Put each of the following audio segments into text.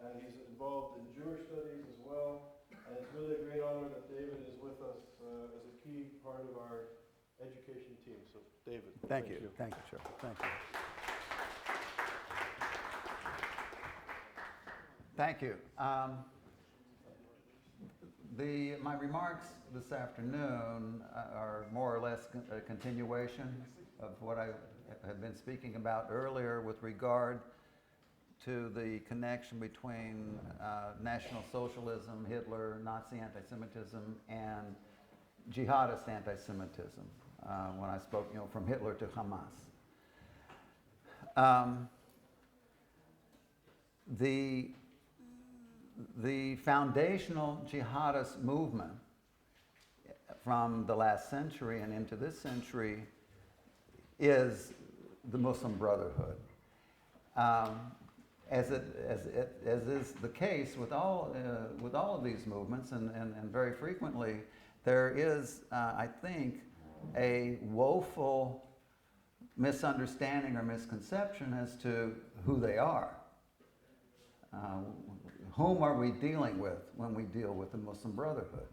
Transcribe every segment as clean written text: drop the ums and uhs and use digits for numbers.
and he's involved in Jewish studies as well. And it's really a great honor that David is with us as a key part of our education team. So, David. Thank you. Thank you, Joe. Thank you. Thank you. My remarks this afternoon are more or less a continuation of what I had been speaking about earlier with regard to the connection between National Socialism, Hitler, Nazi anti-Semitism, and jihadist anti-Semitism, when I spoke, from Hitler to Hamas. The foundational jihadist movement from the last century and into this century is the Muslim Brotherhood. As is the case with all of these movements, and very frequently, there is, I think, a woeful misunderstanding or misconception as to who they are. Whom are we dealing with when we deal with the Muslim Brotherhood?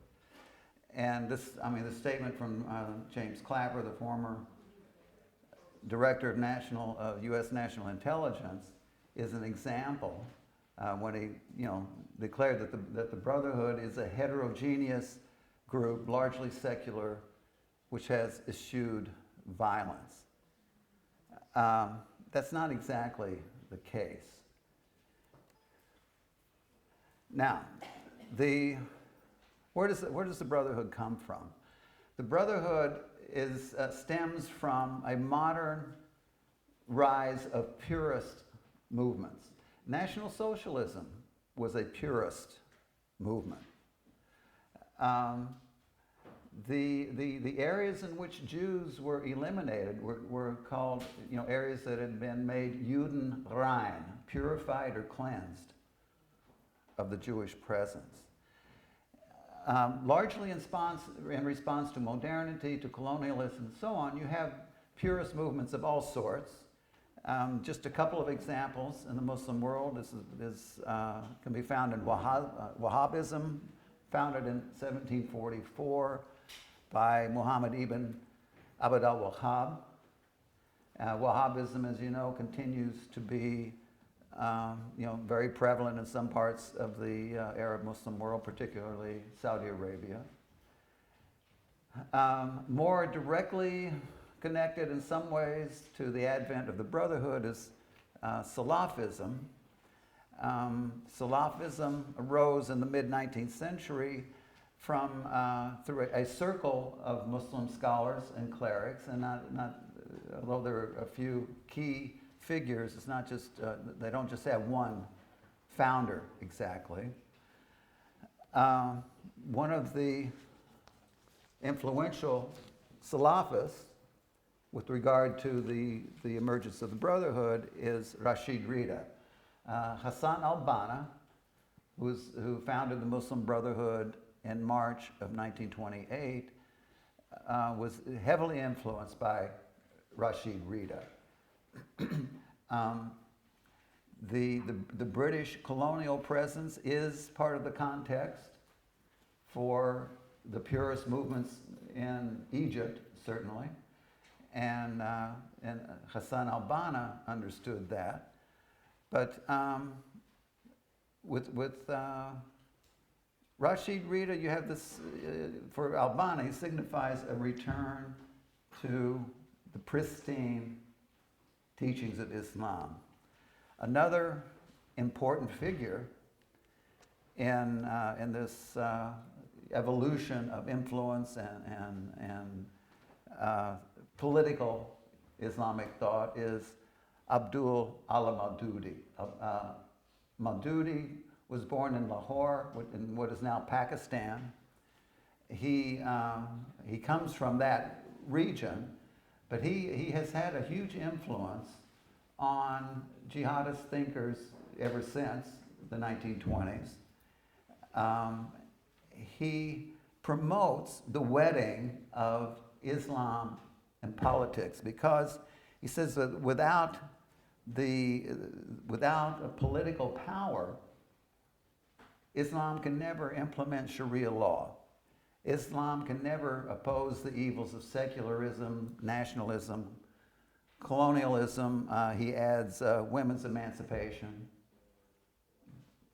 And this statement from James Clapper, the former director of U.S. National Intelligence, is an example when he, declared that the Brotherhood is a heterogeneous group, largely secular, which has eschewed violence. That's not exactly the case. Now, where does the Brotherhood come from? The Brotherhood stems from a modern rise of purist movements. National Socialism was a purist movement. The areas in which Jews were eliminated were called, areas that had been made Judenrein, purified or cleansed of the Jewish presence. Largely in response to modernity, to colonialism, and so on, you have purist movements of all sorts. Just a couple of examples in the Muslim world can be found in Wahhabism, founded in 1744 by Muhammad ibn Abd al-Wahhab. Wahhabism, as you know, continues to be very prevalent in some parts of the Arab Muslim world, particularly Saudi Arabia. More directly connected in some ways to the advent of the Brotherhood is Salafism. Salafism arose in the mid-19th century through a circle of Muslim scholars and clerics, and although there are a few key figures, it's not just, they don't just have one founder exactly. One of the influential Salafists with regard to the emergence of the Brotherhood is Rashid Rida. Hassan al-Banna, who founded the Muslim Brotherhood in March of 1928, was heavily influenced by Rashid Rida. The British colonial presence is part of the context for the purist movements in Egypt, certainly, and Hassan al-Banna understood that. But with Rashid Rida, you have this, for al-Banna, he signifies a return to the pristine teachings of Islam. Another important figure in this evolution of influence and political Islamic thought is Abdul al-Maududi. Maududi was born in Lahore, in what is now Pakistan. He comes from that region, but he has had a huge influence on jihadist thinkers ever since the 1920s. He promotes the wedding of Islam and politics because he says that without a political power, Islam can never implement Sharia law. Islam can never oppose the evils of secularism, nationalism, colonialism. He adds women's emancipation,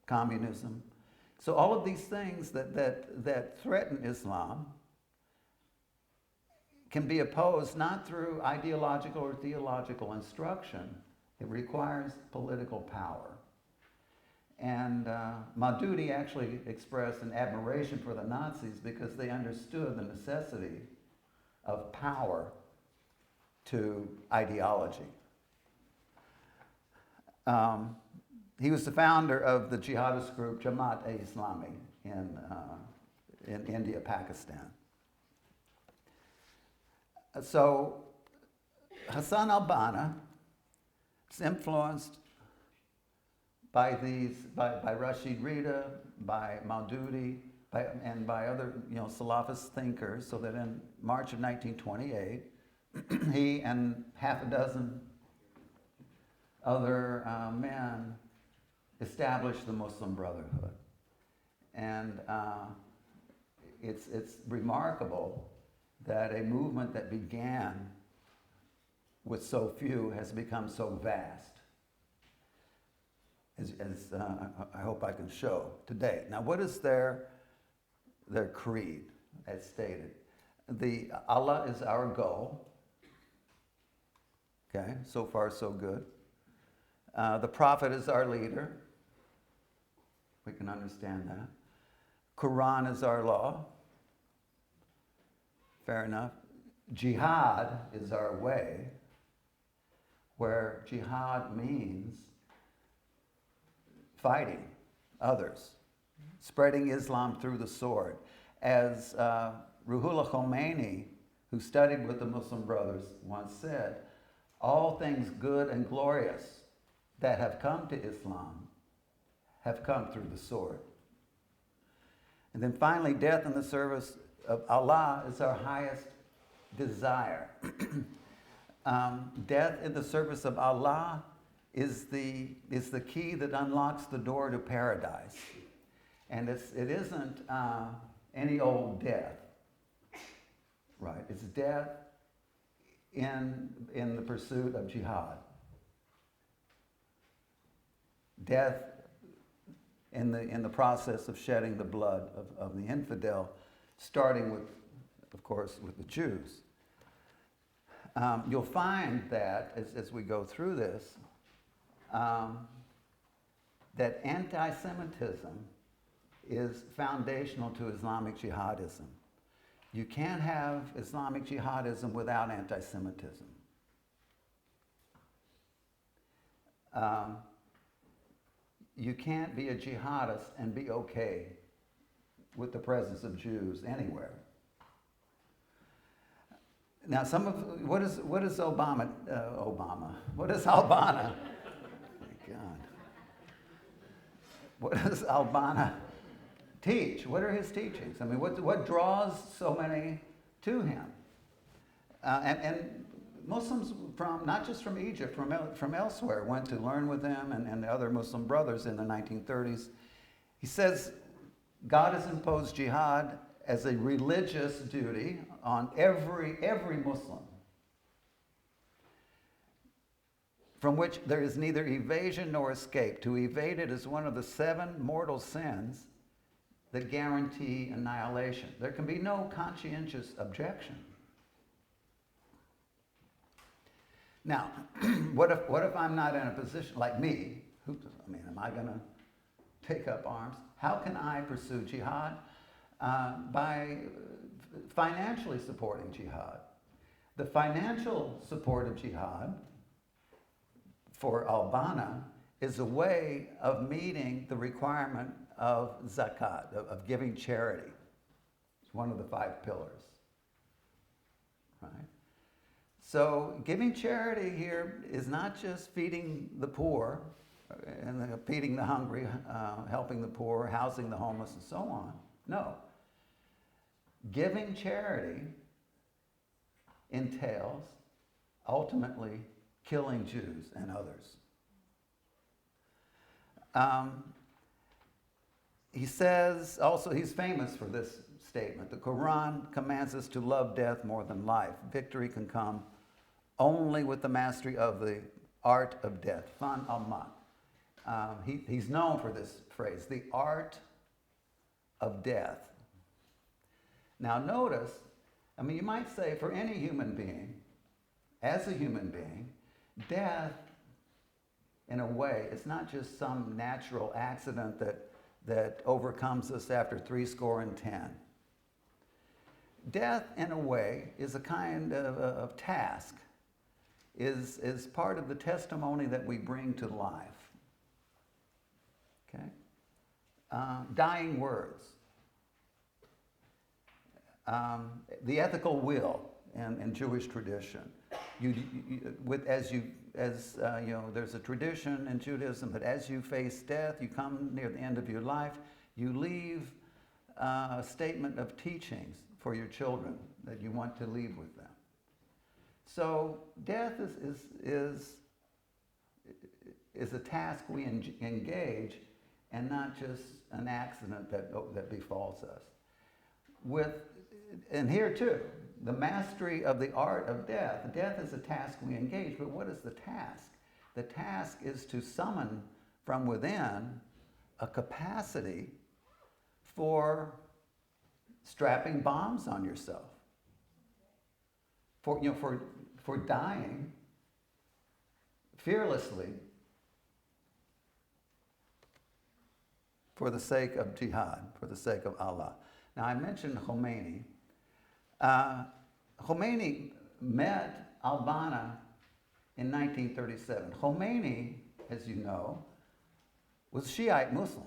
communism. So all of these things that threaten Islam can be opposed not through ideological or theological instruction. It requires political power. And Maududi actually expressed an admiration for the Nazis because they understood the necessity of power to ideology. He was the founder of the jihadist group Jamaat-e-Islami in India, Pakistan. So Hassan al-Banna is influenced by Rashid Rida, by Maududi, and by other Salafist thinkers, so that in March of 1928, he and half a dozen other men established the Muslim Brotherhood. And it's remarkable that a movement that began with so few has become so vast, as I hope I can show today. Now, what is their creed, as stated? Allah is our goal. Okay, so far so good. The Prophet is our leader. We can understand that. Quran is our law. Fair enough. Jihad is our way, where jihad means fighting others, spreading Islam through the sword. As Ruhollah Khomeini, who studied with the Muslim Brothers, once said, all things good and glorious that have come to Islam have come through the sword. And then finally, death in the service of Allah is our highest desire. Death in the service of Allah is the key that unlocks the door to paradise. And it isn't any old death, right? It's death in the pursuit of jihad. Death in the process of shedding the blood of the infidel, starting with, of course, with the Jews. You'll find that as we go through this, that anti-Semitism is foundational to Islamic jihadism. You can't have Islamic jihadism without anti-Semitism. You can't be a jihadist and be okay with the presence of Jews anywhere. Now, what is Obama? What is al-Banna? My God. What does al-Banna teach? What are his teachings? I mean, what draws so many to him? And Muslims from, not just from Egypt, from elsewhere, went to learn with him and the other Muslim brothers in the 1930s. He says God has imposed jihad as a religious duty on every Muslim, from which there is neither evasion nor escape. To evade it is one of the 7 mortal sins that guarantee annihilation. There can be no conscientious objection. Now, what if I'm not in a position like me? Am I going to take up arms? How can I pursue jihad? By financially supporting jihad. The financial support of jihad for al-Banna is a way of meeting the requirement of zakat, of giving charity. It's one of the 5 pillars, right? So giving charity here is not just feeding the poor and feeding the hungry, helping the poor, housing the homeless, and so on. No. Giving charity entails ultimately killing Jews and others. he says, also, he's famous for this statement: the Quran commands us to love death more than life. Victory can come only with the mastery of the art of death. Fan al-mat. He's known for this phrase, the art of death. Now notice, I mean, you might say for any human being, as a human being, death, in a way, it's not just some natural accident that overcomes us after 70. Death, in a way, is a kind of task, is part of the testimony that we bring to life. Okay? Dying words. The ethical will in Jewish tradition. There's a tradition in Judaism that as you face death, you come near the end of your life, you leave a statement of teachings for your children that you want to leave with them. So death is a task we engage, and not just an accident that befalls us. And here too, the mastery of the art of death. Death is a task we engage, but what is the task? The task is to summon from within a capacity for strapping bombs on yourself, for dying fearlessly for the sake of jihad, for the sake of Allah. Now, I mentioned Khomeini. Khomeini met al-Banna in 1937. Khomeini, as you know, was Shiite Muslim.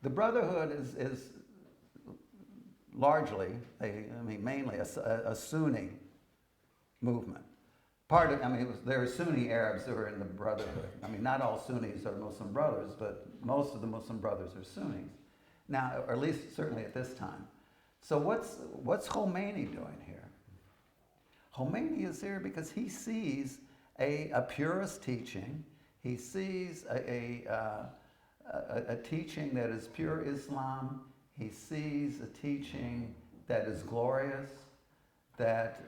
The Brotherhood is largely, mainly a Sunni movement. There are Sunni Arabs who are in the Brotherhood. Not all Sunnis are Muslim brothers, but most of the Muslim brothers are Sunnis. Now, or at least certainly at this time. So what's Khomeini doing here? Khomeini is here because he sees a purist teaching. He sees a teaching that is pure Islam. He sees a teaching that is glorious, that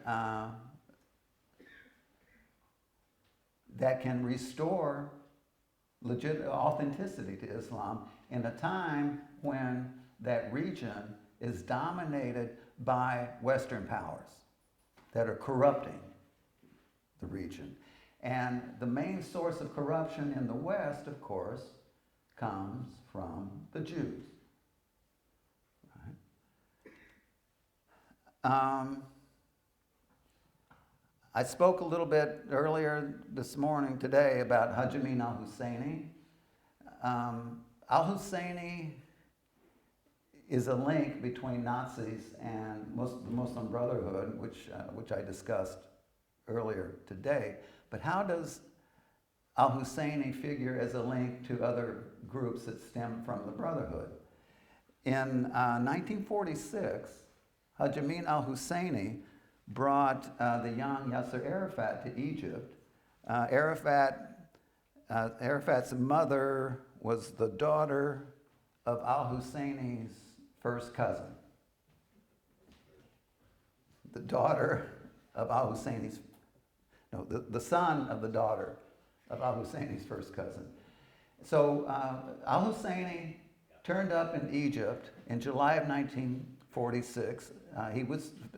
can restore legit authenticity to Islam in a time when that region is dominated by Western powers that are corrupting the region. And the main source of corruption in the West, of course, comes from the Jews. Right? I spoke a little bit earlier this morning, today, about Haj Amin al-Husseini. Al-Husseini is a link between Nazis and the Muslim Brotherhood, which I discussed earlier today. But how does al-Husseini figure as a link to other groups that stem from the Brotherhood? In 1946, Haj Amin al-Husseini brought the young Yasser Arafat to Egypt. Arafat's mother was the daughter of al-Husseini's first cousin. The daughter of al-Husseini's, no, the son of the daughter of al-Husseini's first cousin. So al-Husseini turned up in Egypt in July of 1946.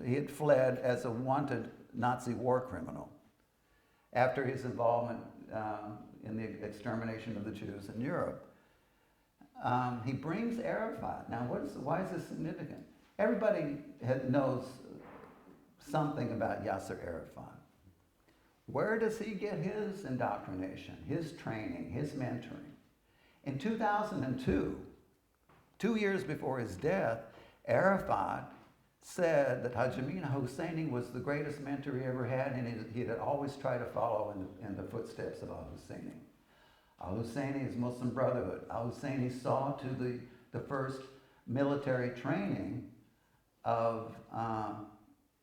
He had fled as a wanted Nazi war criminal after his involvement in the extermination of the Jews in Europe. He brings Arafat. Now, why is this significant? Everybody knows something about Yasser Arafat. Where does he get his indoctrination, his training, his mentoring? In 2002, 2 years before his death, Arafat said that Haj Amin al-Husseini was the greatest mentor he ever had, and he had always tried to follow in the footsteps of al-Husseini. Al-Husseini is Muslim Brotherhood. Al-Husseini saw to the first military training of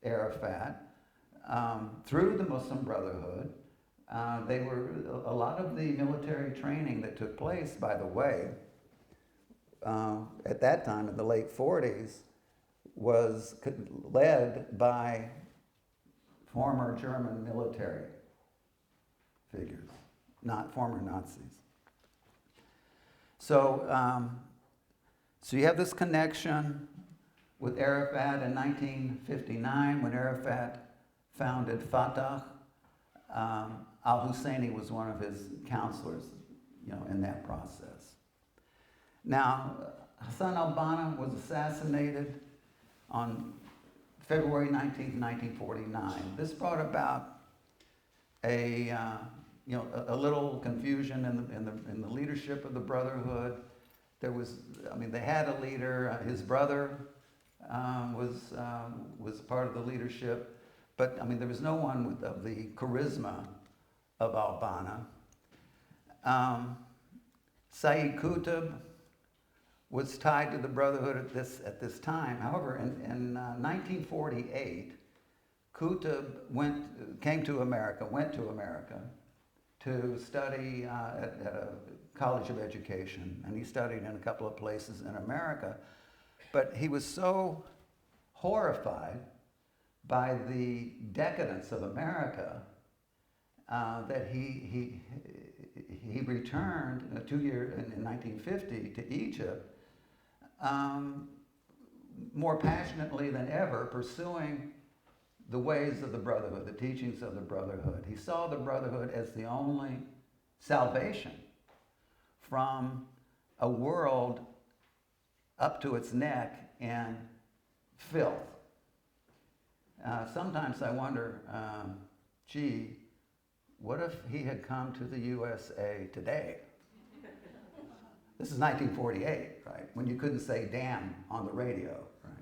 Arafat through the Muslim Brotherhood. A lot of the military training that took place, by the way, at that time in the late 40s, was led by former German military figures, not former Nazis. So, so you have this connection with Arafat in 1959 when Arafat founded Fatah. Al-Husseini was one of his counselors, in that process. Now, Hassan al-Banna was assassinated on February 19th, 1949. This brought about a little confusion in the leadership of the Brotherhood. There was, they had a leader. His brother was part of the leadership, but there was no one of the charisma of al-Banna. Sayyid Qutb was tied to the Brotherhood at this time. However, in 1948, Qutb went to America to study at a college of education, and he studied in a couple of places in America. But he was so horrified by the decadence of America that he returned 2 years in 1950 to Egypt, more passionately than ever, pursuing the ways of the Brotherhood, the teachings of the Brotherhood. He saw the Brotherhood as the only salvation from a world up to its neck in filth. Sometimes I wonder, what if he had come to the USA today? This is 1948, right? When you couldn't say damn on the radio, right?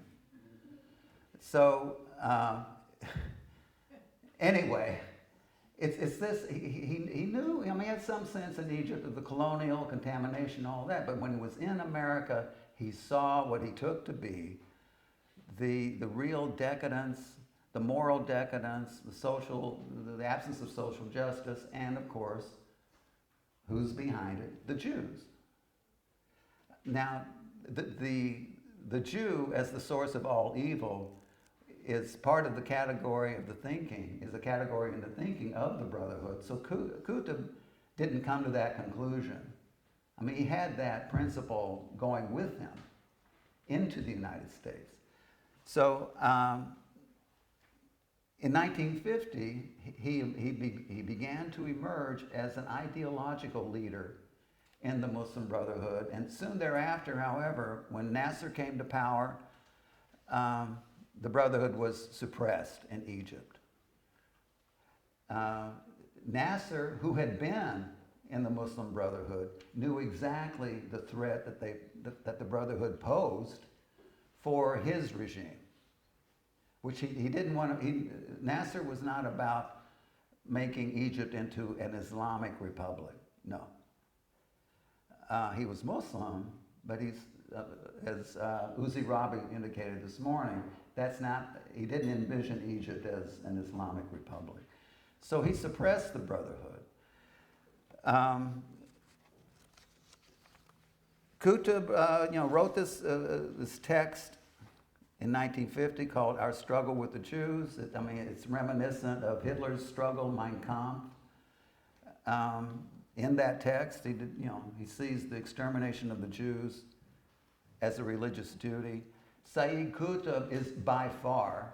So, anyway, it's this, he knew, he had some sense in Egypt of the colonial contamination, all that, but when he was in America, he saw what he took to be the real decadence, the moral decadence, the absence of social justice, and of course, who's behind it? The Jews. Now, the Jew as the source of all evil is part of the category of the thinking, is a category in the thinking of the Brotherhood. So Qutb didn't come to that conclusion. He had that principle going with him into the United States. So in 1950, he began to emerge as an ideological leader in the Muslim Brotherhood. And soon thereafter, however, when Nasser came to power, the Brotherhood was suppressed in Egypt. Nasser, who had been in the Muslim Brotherhood, knew exactly the threat that the Brotherhood posed for his regime, which he didn't want to. Nasser was not about making Egypt into an Islamic republic. No. He was Muslim, but he's, as Uzi Rabi indicated this morning, he didn't envision Egypt as an Islamic republic. So he suppressed the Brotherhood. Qutb, wrote this text in 1950 called "Our Struggle with the Jews." It's reminiscent of Hitler's struggle, Mein Kampf. In that text, he sees the extermination of the Jews as a religious duty. Sayyid Qutb is by far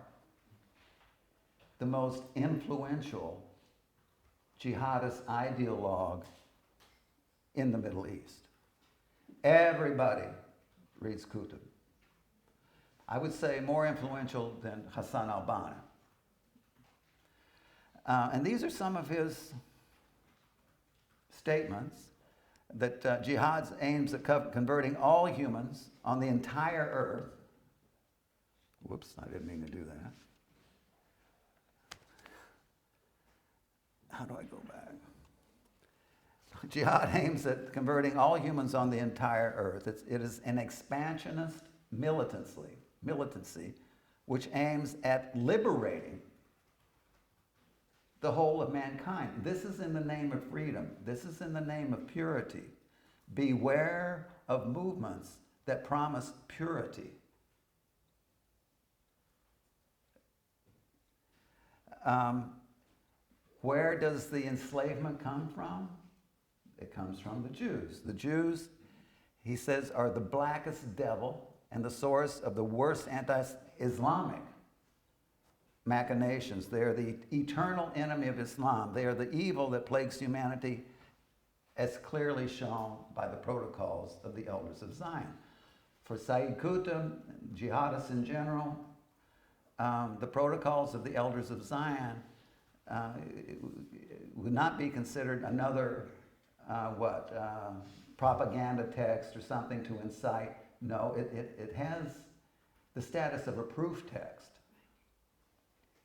the most influential jihadist ideologue in the Middle East. Everybody reads Qutb. I would say more influential than Hassan al-Banna. And these are some of his statements that jihad aims at converting all humans on the entire earth. Whoops, I didn't mean to do that. How do I go back? Jihad aims at converting all humans on the entire earth. It is an expansionist militancy which aims at liberating the whole of mankind. This is in the name of freedom. This is in the name of purity. Beware of movements that promised purity. Where does the enslavement come from? It comes from the Jews. The Jews, he says, are the blackest devil and the source of the worst anti-Islamic machinations. They are the eternal enemy of Islam. They are the evil that plagues humanity, as clearly shown by the protocols of the elders of Zion. For Sayyid Qutb, jihadists in general, the protocols of the elders of Zion would not be considered another propaganda text or something to incite. No, it has the status of a proof text.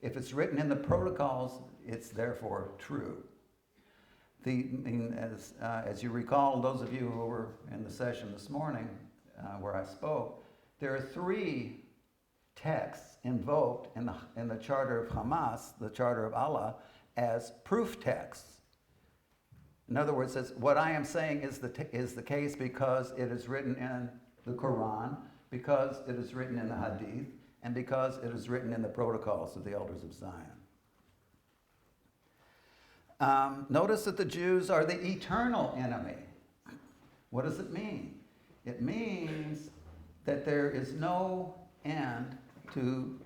If it's written in the protocols, it's therefore true. As you recall, those of you who were in the session this morning where I spoke, there are 3 texts invoked in the Charter of Hamas, the Charter of Allah, as proof texts. In other words, what I am saying is the case because it is written in the Quran, because it is written in the Hadith, and because it is written in the protocols of the elders of Zion. Notice that the Jews are the eternal enemy. What does it mean? It means that there is no end to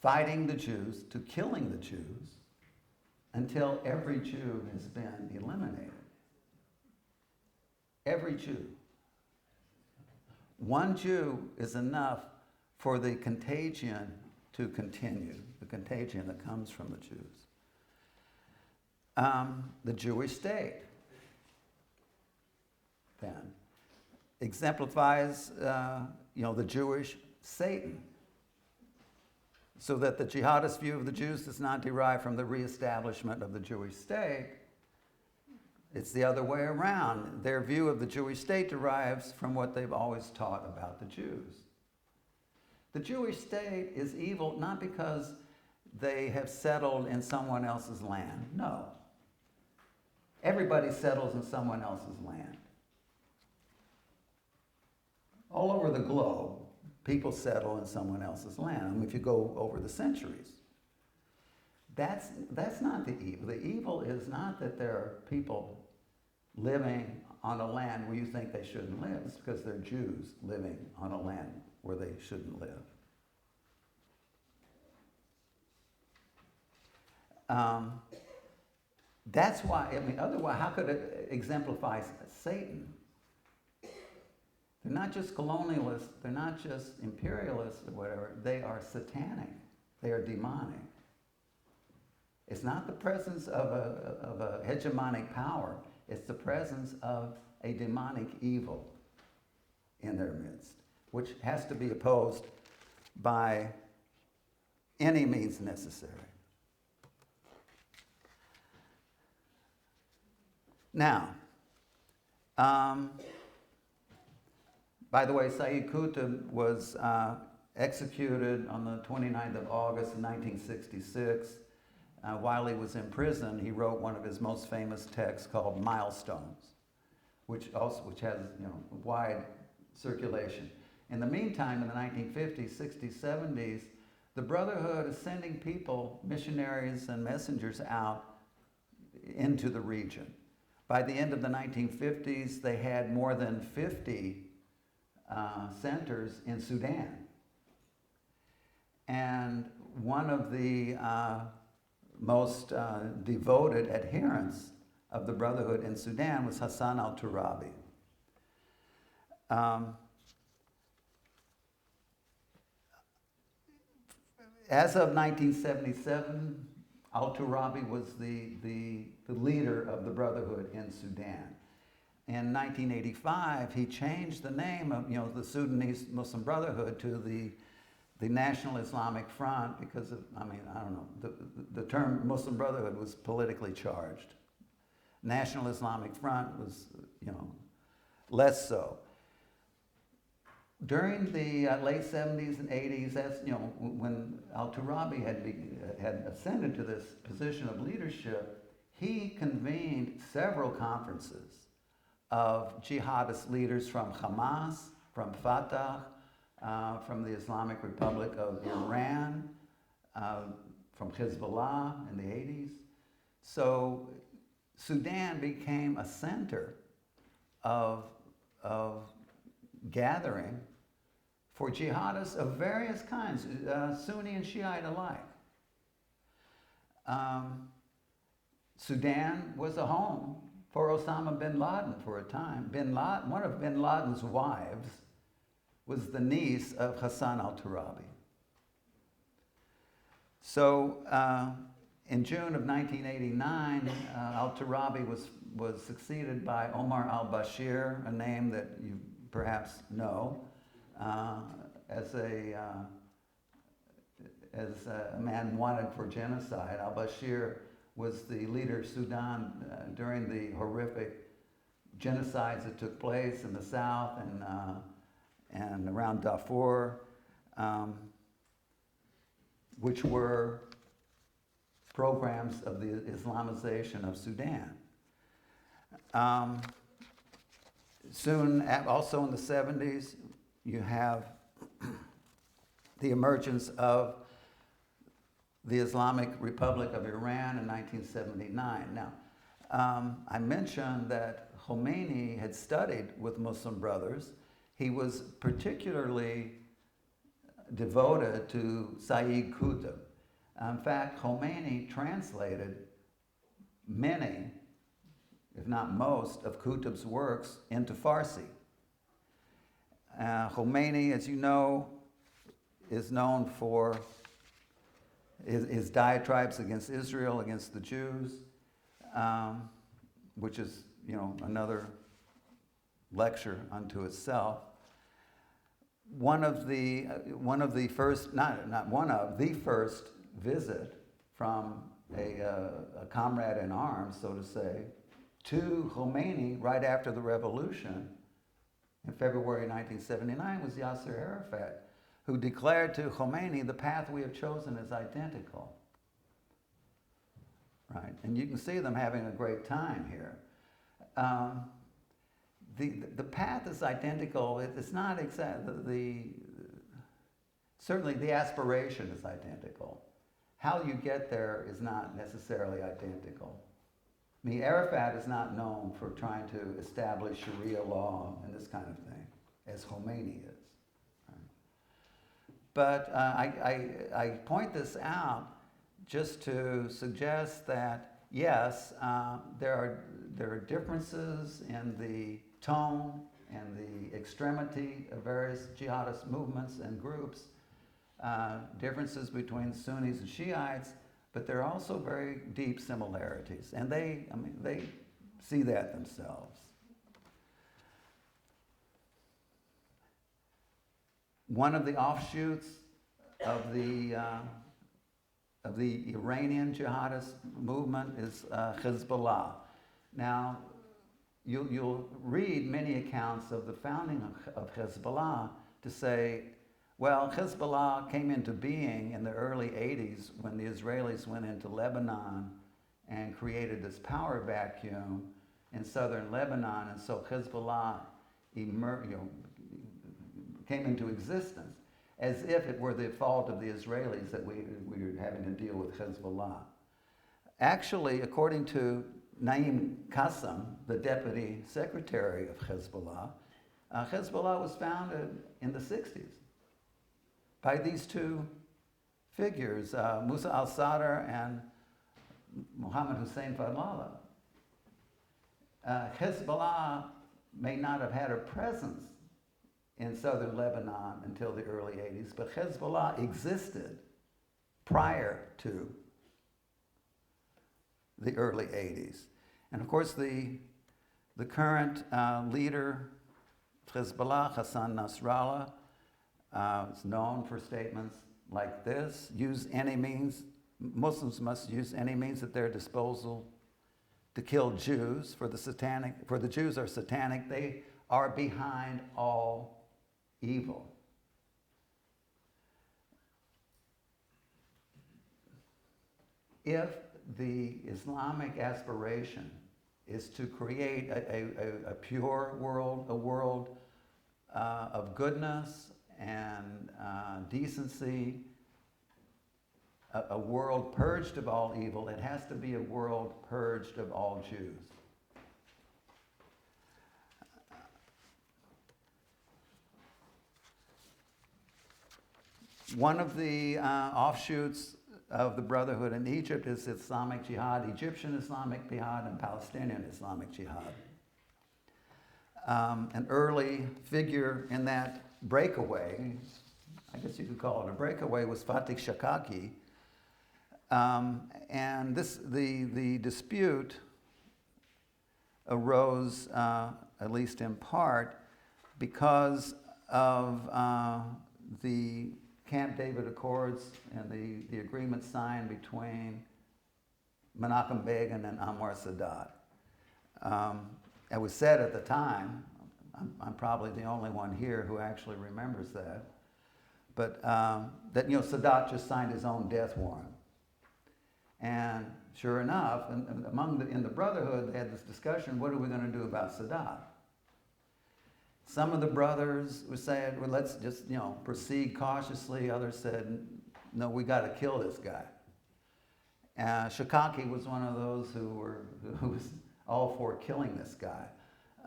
fighting the Jews, to killing the Jews, until every Jew has been eliminated. Every Jew. One Jew is enough for the contagion to continue, the contagion that comes from the Jews. The Jewish state, then, exemplifies the Jewish Satan, so that the jihadist view of the Jews does not derive from the reestablishment of the Jewish state. It's the other way around. Their view of the Jewish state derives from what they've always taught about the Jews. The Jewish state is evil not because they have settled in someone else's land. No. Everybody settles in someone else's land. All over the globe, people settle in someone else's land. I mean, if you go over the centuries. That's not the evil. The evil is not that there are people living on a land where you think they shouldn't live. It's because they're Jews living on a land where they shouldn't live. That's why, otherwise, how could it exemplify Satan? They're not just colonialists, they're not just imperialists or whatever, they are satanic, they are demonic. It's not the presence of a hegemonic power, it's the presence of a demonic evil in their midst, which has to be opposed by any means necessary. Now, by the way, Sayyid Qutb was executed on the 29th of August in 1966. While he was in prison, he wrote one of his most famous texts called Milestones, which has wide circulation. In the meantime, in the 1950s, 60s, 70s, the Brotherhood is sending people, missionaries and messengers out into the region. By the end of the 1950s, they had more than 50 centers in Sudan. And one of the most devoted adherents of the Brotherhood in Sudan was Hassan al-Turabi. As of 1977, al-Turabi was the leader of the Brotherhood in Sudan. In 1985, he changed the name of the Sudanese Muslim Brotherhood to the National Islamic Front because of, the term Muslim Brotherhood was politically charged. National Islamic Front was, less so. During the late 70s and 80s, that's, when al-Turabi had ascended to this position of leadership, he convened several conferences of jihadist leaders from Hamas, from Fatah, from the Islamic Republic of Iran, from Hezbollah in the 80s. So Sudan became a center of gathering for jihadists of various kinds, Sunni and Shiite alike. Sudan was a home for Osama bin Laden for a time. One of bin Laden's wives was the niece of Hassan al-Turabi. So in June of 1989, al-Turabi was succeeded by Omar al-Bashir, a name that you perhaps know, as a man wanted for genocide. Al-Bashir was the leader of Sudan during the horrific genocides that took place in the south and around Darfur, which were programs of the Islamization of Sudan. Soon, also in the 70s, you have the emergence of the Islamic Republic of Iran in 1979. Now, I mentioned that Khomeini had studied with Muslim brothers. He was particularly devoted to Sayyid Qutb. In fact, Khomeini translated many, if not most, of Qutb's works into Farsi. Khomeini, as you know, is known for his diatribes against Israel, against the Jews, which is, another lecture unto itself. The first visit from a comrade in arms, so to say, to Khomeini right after the revolution in February 1979 was Yasser Arafat, who declared to Khomeini, the path we have chosen is identical. Right? And you can see them having a great time here. The path is identical. It's not exactly, certainly the aspiration is identical. How you get there is not necessarily identical. I mean, Arafat is not known for trying to establish Sharia law and this kind of thing, as Khomeini is. But I point this out just to suggest that, yes, there are differences in the tone and the extremity of various jihadist movements and groups, differences between Sunnis and Shiites, but there are also very deep similarities, and they see that themselves. One of the offshoots of the Iranian jihadist movement is Hezbollah. Now, you'll read many accounts of the founding of Hezbollah to say, well, Hezbollah came into being in the early 80s when the Israelis went into Lebanon and created this power vacuum in southern Lebanon, and so Hezbollah came into existence as if it were the fault of the Israelis that we were having to deal with Hezbollah. Actually, according to Naim Qassem, the deputy secretary of Hezbollah, Hezbollah was founded in the 60s by these two figures, Musa al-Sadr and Mohammed Hussein Fadlallah. Hezbollah may not have had a presence in southern Lebanon until the early 80s, but Hezbollah existed prior to the early 80s. And of course, the current leader of Hezbollah, Hassan Nasrallah, is known for statements like this: use any means, Muslims must use any means at their disposal to kill Jews, for the Jews are satanic, they are behind all evil. If the Islamic aspiration is to create a pure world, a world of goodness and decency, a world purged of all evil. It has to be a world purged of all Jews. One of the offshoots of the Brotherhood in Egypt is Islamic Jihad, Egyptian Islamic Jihad, and Palestinian Islamic Jihad. An early figure in that breakaway, I guess you could call it a breakaway, was Fatih Shakaki. And the dispute arose, at least in part, because of the Camp David Accords and the agreement signed between Menachem Begin and Anwar Sadat. It was said at the time, I'm probably the only one here who actually remembers that, but that Sadat just signed his own death warrant. And sure enough, in the Brotherhood, they had this discussion: what are we going to do about Sadat? Some of the brothers said, well, let's just, proceed cautiously. Others said, no, we got to kill this guy. Shakaki was one of those who was all for killing this guy.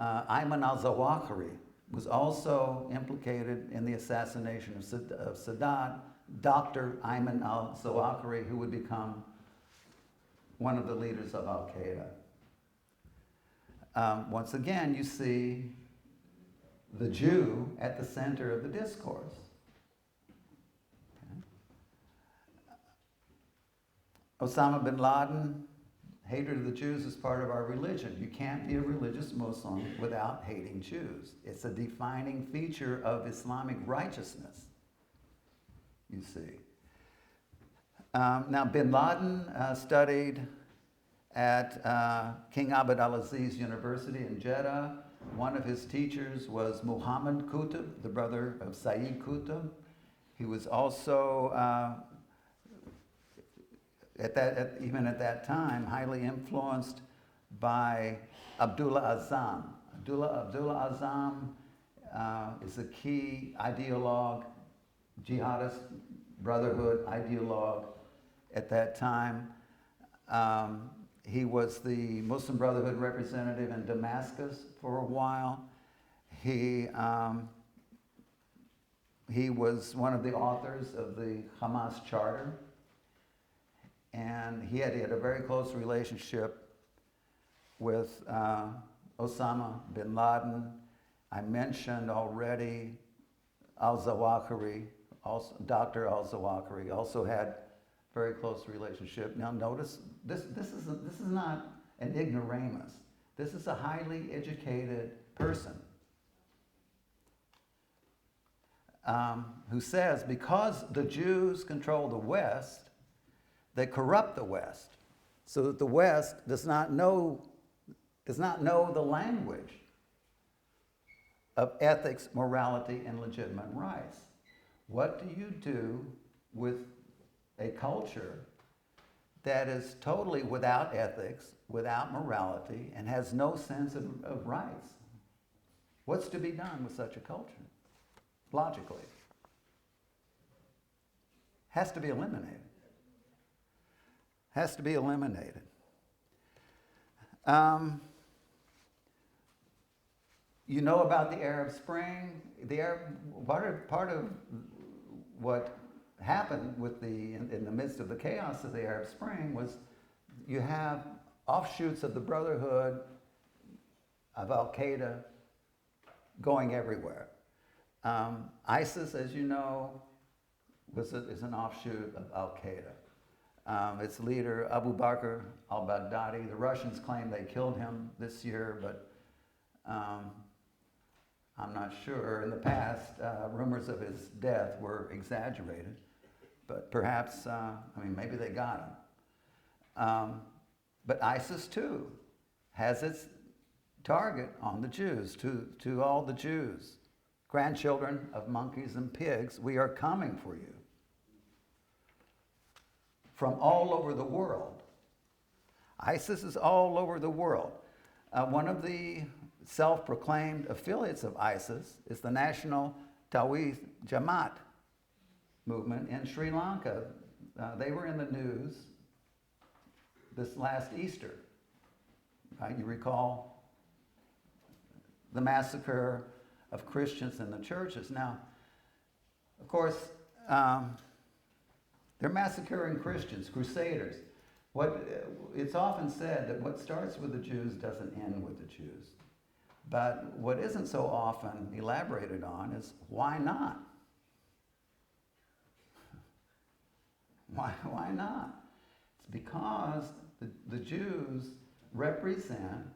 Ayman al-Zawahiri was also implicated in the assassination of Sadat. Dr. Ayman al-Zawahiri, who would become one of the leaders of Al-Qaeda. Once again, you see the Jew at the center of the discourse. Okay. Osama bin Laden, hatred of the Jews is part of our religion. You can't be a religious Muslim without hating Jews. It's a defining feature of Islamic righteousness, you see. Now, bin Laden studied at King Abd al-Aziz University in Jeddah. One of his teachers was Muhammad Qutb, the brother of Sayyid Qutb. He was also, even at that time, highly influenced by Abdullah Azzam. Abdullah Azzam is a key ideologue, jihadist brotherhood ideologue at that time. He was the Muslim Brotherhood representative in Damascus for a while. He was one of the authors of the Hamas Charter, and he had a very close relationship with Osama bin Laden. I mentioned already al-Zawahiri, Dr. al-Zawahiri also had very close relationship. Now notice, this is not an ignoramus. This is a highly educated person who says because the Jews control the West, they corrupt the West, so that the West does not know the language of ethics, morality, and legitimate rights. What do you do with a culture that is totally without ethics, without morality, and has no sense of rights? What's to be done with such a culture? Logically. Has to be eliminated. Has to be eliminated. You know about the Arab Spring. Part of what happened in the midst of the chaos of the Arab Spring was you have offshoots of the Brotherhood of Al-Qaeda going everywhere. ISIS, as you know, is an offshoot of Al-Qaeda. Its leader, Abu Bakr al-Baghdadi, the Russians claim they killed him this year, but I'm not sure. In the past, rumors of his death were exaggerated. But perhaps, maybe they got him. But ISIS, too, has its target on the Jews, to all the Jews. Grandchildren of monkeys and pigs, we are coming for you. From all over the world. ISIS is all over the world. One of the self-proclaimed affiliates of ISIS is the National Tawhid Jamaat movement in Sri Lanka. They were in the news this last Easter. Right? You recall the massacre of Christians in the churches. Now, of course, they're massacring Christians, crusaders. It's often said that what starts with the Jews doesn't end with the Jews. But what isn't so often elaborated on is why not? Why not? It's because the Jews represent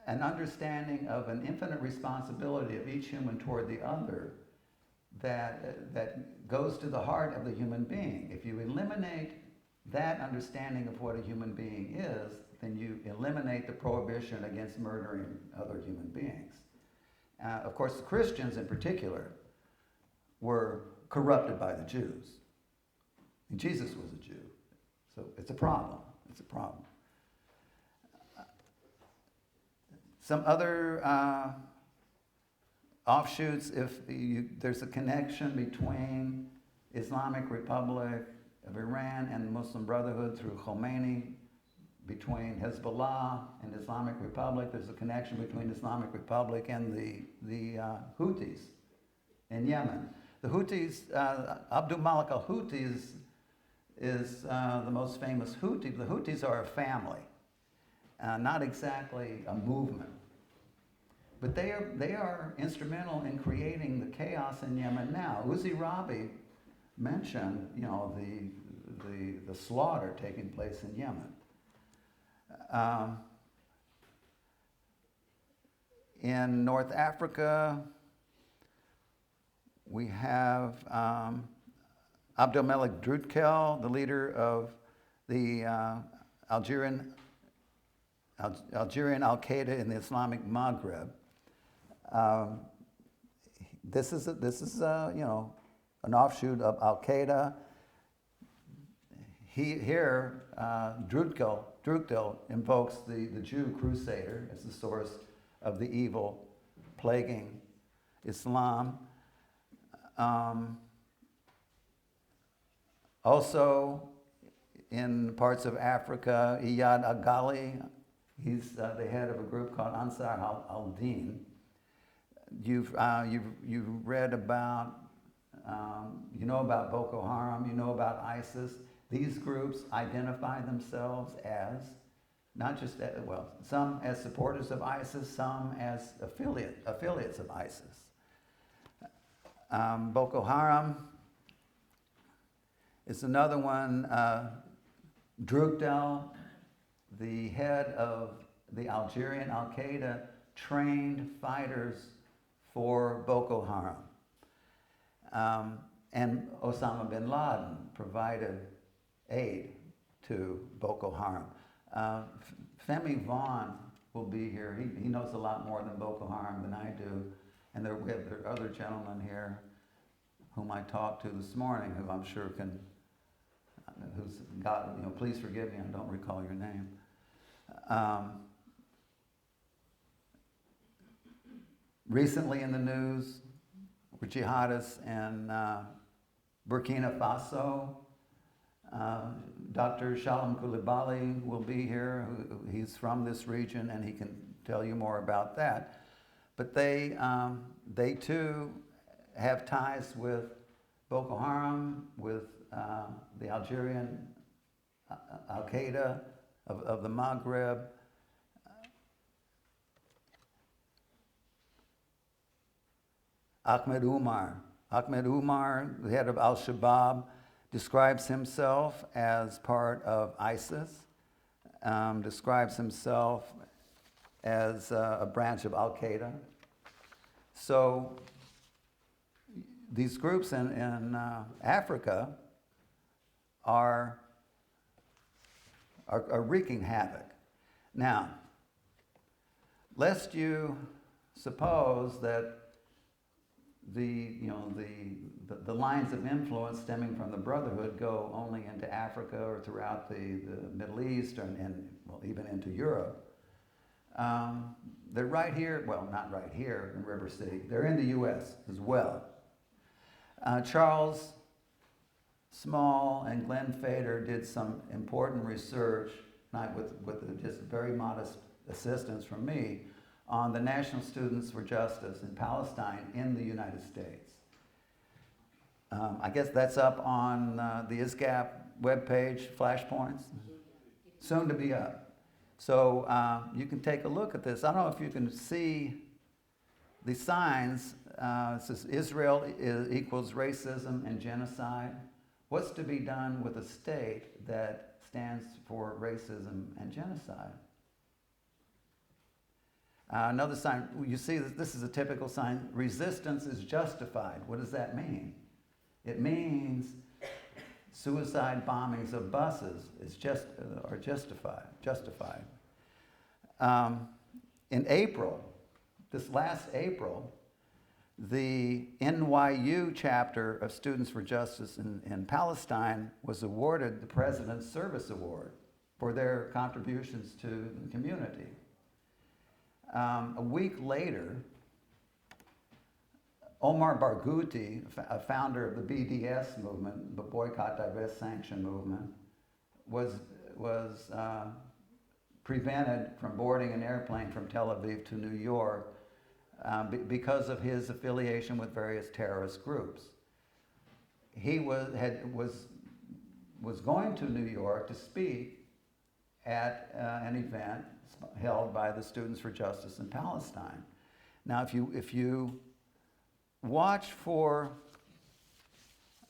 an understanding of an infinite responsibility of each human toward the other that goes to the heart of the human being. If you eliminate that understanding of what a human being is, then you eliminate the prohibition against murdering other human beings. Of course, the Christians in particular were corrupted by the Jews. And Jesus was a Jew. So it's a problem. It's a problem. Some other offshoots, there's a connection between Islamic Republic of Iran and the Muslim Brotherhood through Khomeini, between Hezbollah and Islamic Republic. There's a connection between Islamic Republic and the Houthis in Yemen. The Houthis, Abdul Malik al-Houthi is the most famous Houthi. The Houthis are a family, not exactly a movement. But they are instrumental in creating the chaos in Yemen now. Uzi Rabi mentioned, the slaughter taking place in Yemen. In North Africa, we have Abdel Malik Drutkel, the leader of the Algerian Al-Qaeda in the Islamic Maghreb. This is an offshoot of Al-Qaeda. Here, Drutkel invokes the Jew crusader as the source of the evil plaguing Islam. Also, in parts of Africa, Iyad Agali, he's the head of a group called Ansar al-Din. You've read about, you know about Boko Haram, you know about ISIS. These groups identify themselves as, not just, some as supporters of ISIS, some as affiliates of ISIS. Boko Haram is another one. Drukdel, the head of the Algerian Al-Qaeda, trained fighters for Boko Haram. And Osama bin Laden provided aid to Boko Haram. Femi Vaughn will be here. He knows a lot more than Boko Haram than I do. And there are other gentlemen here whom I talked to this morning who I'm sure who's got, please forgive me, I don't recall your name. Recently in the news were jihadists in Burkina Faso. Dr. Shalom Koulibaly will be here. He's from this region and he can tell you more about that. But they too have ties with Boko Haram, with the Algerian Al-Qaeda of the Maghreb. Ahmed Umar, the head of Al-Shabaab, describes himself as part of ISIS, describes himself as a branch of Al-Qaeda. So these groups in Africa are wreaking havoc. Now, lest you suppose that the lines of influence stemming from the Brotherhood go only into Africa or throughout the Middle East and even into Europe. They're right here, well, not right here in River City. They're in the U.S. as well. Charles Small and Glenn Fader did some important research, not with just very modest assistance from me, on the National Students for Justice in Palestine in the United States. I guess that's up on the ISGAP webpage, flashpoints. Soon to be up. So you can take a look at this. I don't know if you can see the signs. It says Israel equals racism and genocide. What's to be done with a state that stands for racism and genocide? Another sign, you see this is a typical sign, resistance is justified. What does that mean? It means suicide bombings of buses are justified. In April, this last April, the NYU chapter of Students for Justice in Palestine was awarded the President's Service Award for their contributions to the community. A week later, Omar Barghouti, a founder of the BDS movement, the Boycott, Divest, Sanction movement, was prevented from boarding an airplane from Tel Aviv to New York because of his affiliation with various terrorist groups. He was going to New York to speak at an event held by the Students for Justice in Palestine. Now, if you watch for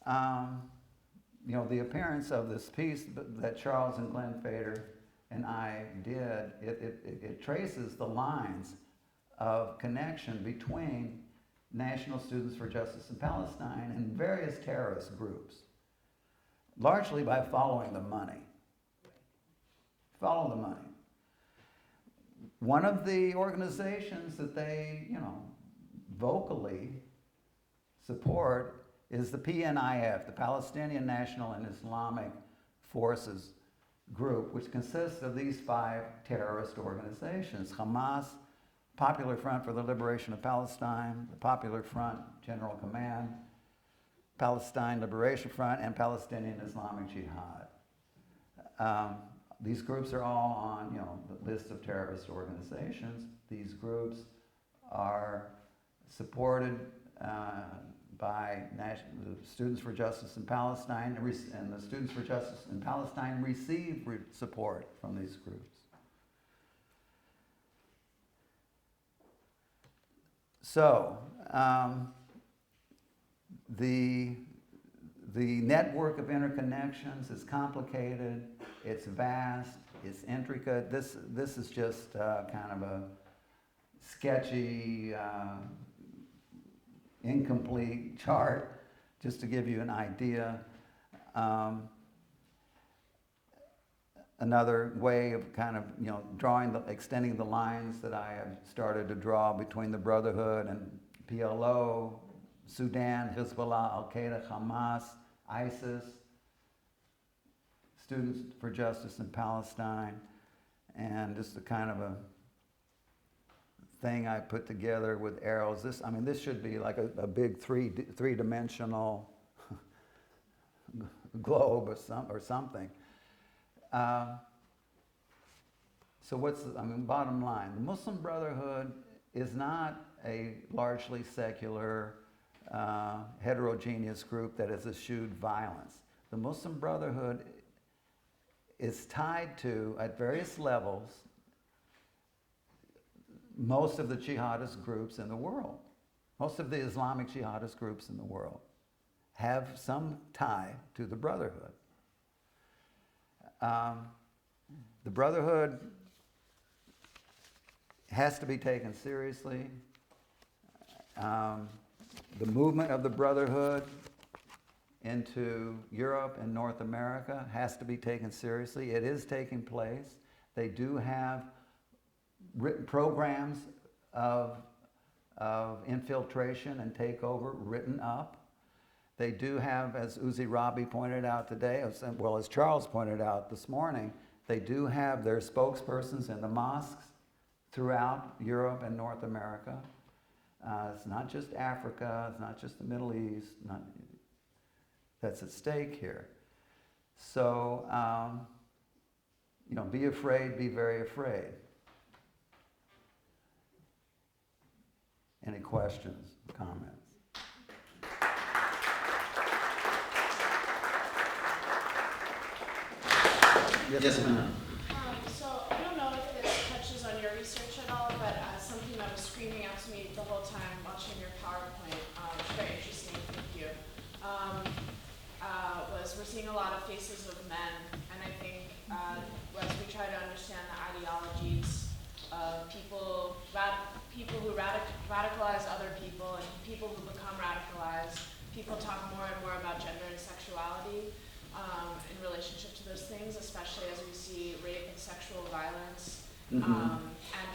the appearance of this piece that Charles and Glenn Fader and I did, it traces the lines of connection between National Students for Justice in Palestine and various terrorist groups, largely by following the money. Follow the money. One of the organizations that they, vocally support is the PNIF, the Palestinian National and Islamic Forces group, which consists of these 5 terrorist organizations: Hamas, Popular Front for the Liberation of Palestine, the Popular Front General Command, Palestine Liberation Front, and Palestinian Islamic Jihad. These groups are all on, the list of terrorist organizations. These groups are supported by the Students for Justice in Palestine, and the Students for Justice in Palestine receive support from these groups. So, the network of interconnections is complicated, it's vast, it's intricate. This is just kind of a sketchy, incomplete chart, just to give you an idea. Another way of kind of, extending the lines that I have started to draw between the Brotherhood and PLO, Sudan, Hezbollah, Al-Qaeda, Hamas, ISIS, Students for Justice in Palestine, and just a kind of a thing I put together with arrows. This should be like a big three-dimensional globe or something. So bottom line, the Muslim Brotherhood is not a largely secular, heterogeneous group that has eschewed violence. The Muslim Brotherhood is tied to, at various levels, most of the jihadist groups in the world. Most of the Islamic jihadist groups in the world have some tie to the Brotherhood. The Brotherhood has to be taken seriously. The movement of the Brotherhood into Europe and North America has to be taken seriously. It is taking place. They do have written programs of infiltration and takeover written up. They do have, as Uzi Rabi pointed out today, as Charles pointed out this morning, they do have their spokespersons in the mosques throughout Europe and North America. It's not just Africa, it's not just the Middle East, that's at stake here. So, be afraid, be very afraid. Any questions, comments? Yes, ma'am. So I don't know if this touches on your research at all, but something that was screaming out to me the whole time watching your PowerPoint, very interesting, thank you, was we're seeing a lot of faces of men, and I think as we try to understand the ideologies of people who radicalize other people and people who become radicalized, people talk more and more about gender and sexuality in relationship to those things, especially as we see rape and sexual violence and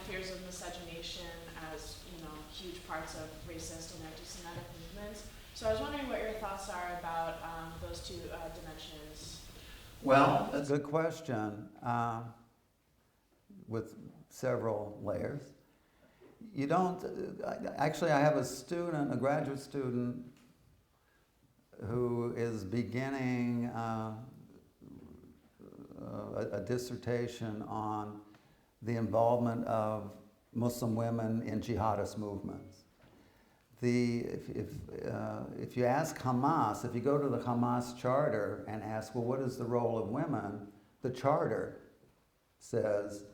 fears of miscegenation as huge parts of racist and anti-Semitic movements. So I was wondering what your thoughts are about those two dimensions. Well, that's a good question with several layers. You don't, actually I have a graduate student who is beginning a dissertation on the involvement of Muslim women in jihadist movements. If you ask Hamas, if you go to the Hamas charter and ask, well, what is the role of women? The charter says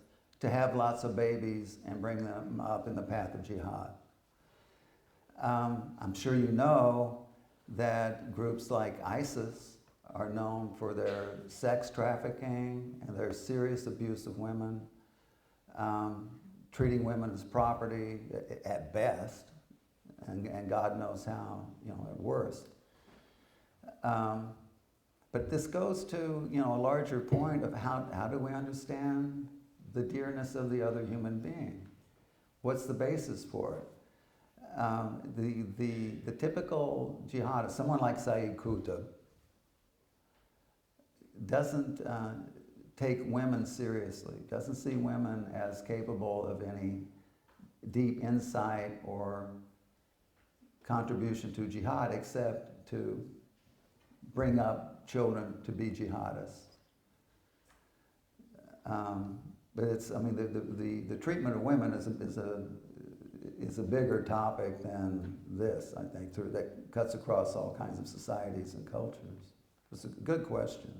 to have lots of babies and bring them up in the path of jihad. I'm sure you know that groups like ISIS are known for their sex trafficking and their serious abuse of women, treating women as property at best, and God knows how, at worst. But this goes to, a larger point of how do we understand the dearness of the other human being? What's the basis for it? The typical jihadist, someone like Sayyid Qutb, doesn't take women seriously, doesn't see women as capable of any deep insight or contribution to jihad except to bring up children to be jihadists. But the treatment of women is a bigger topic than this, I think, that cuts across all kinds of societies and cultures. It's a good question.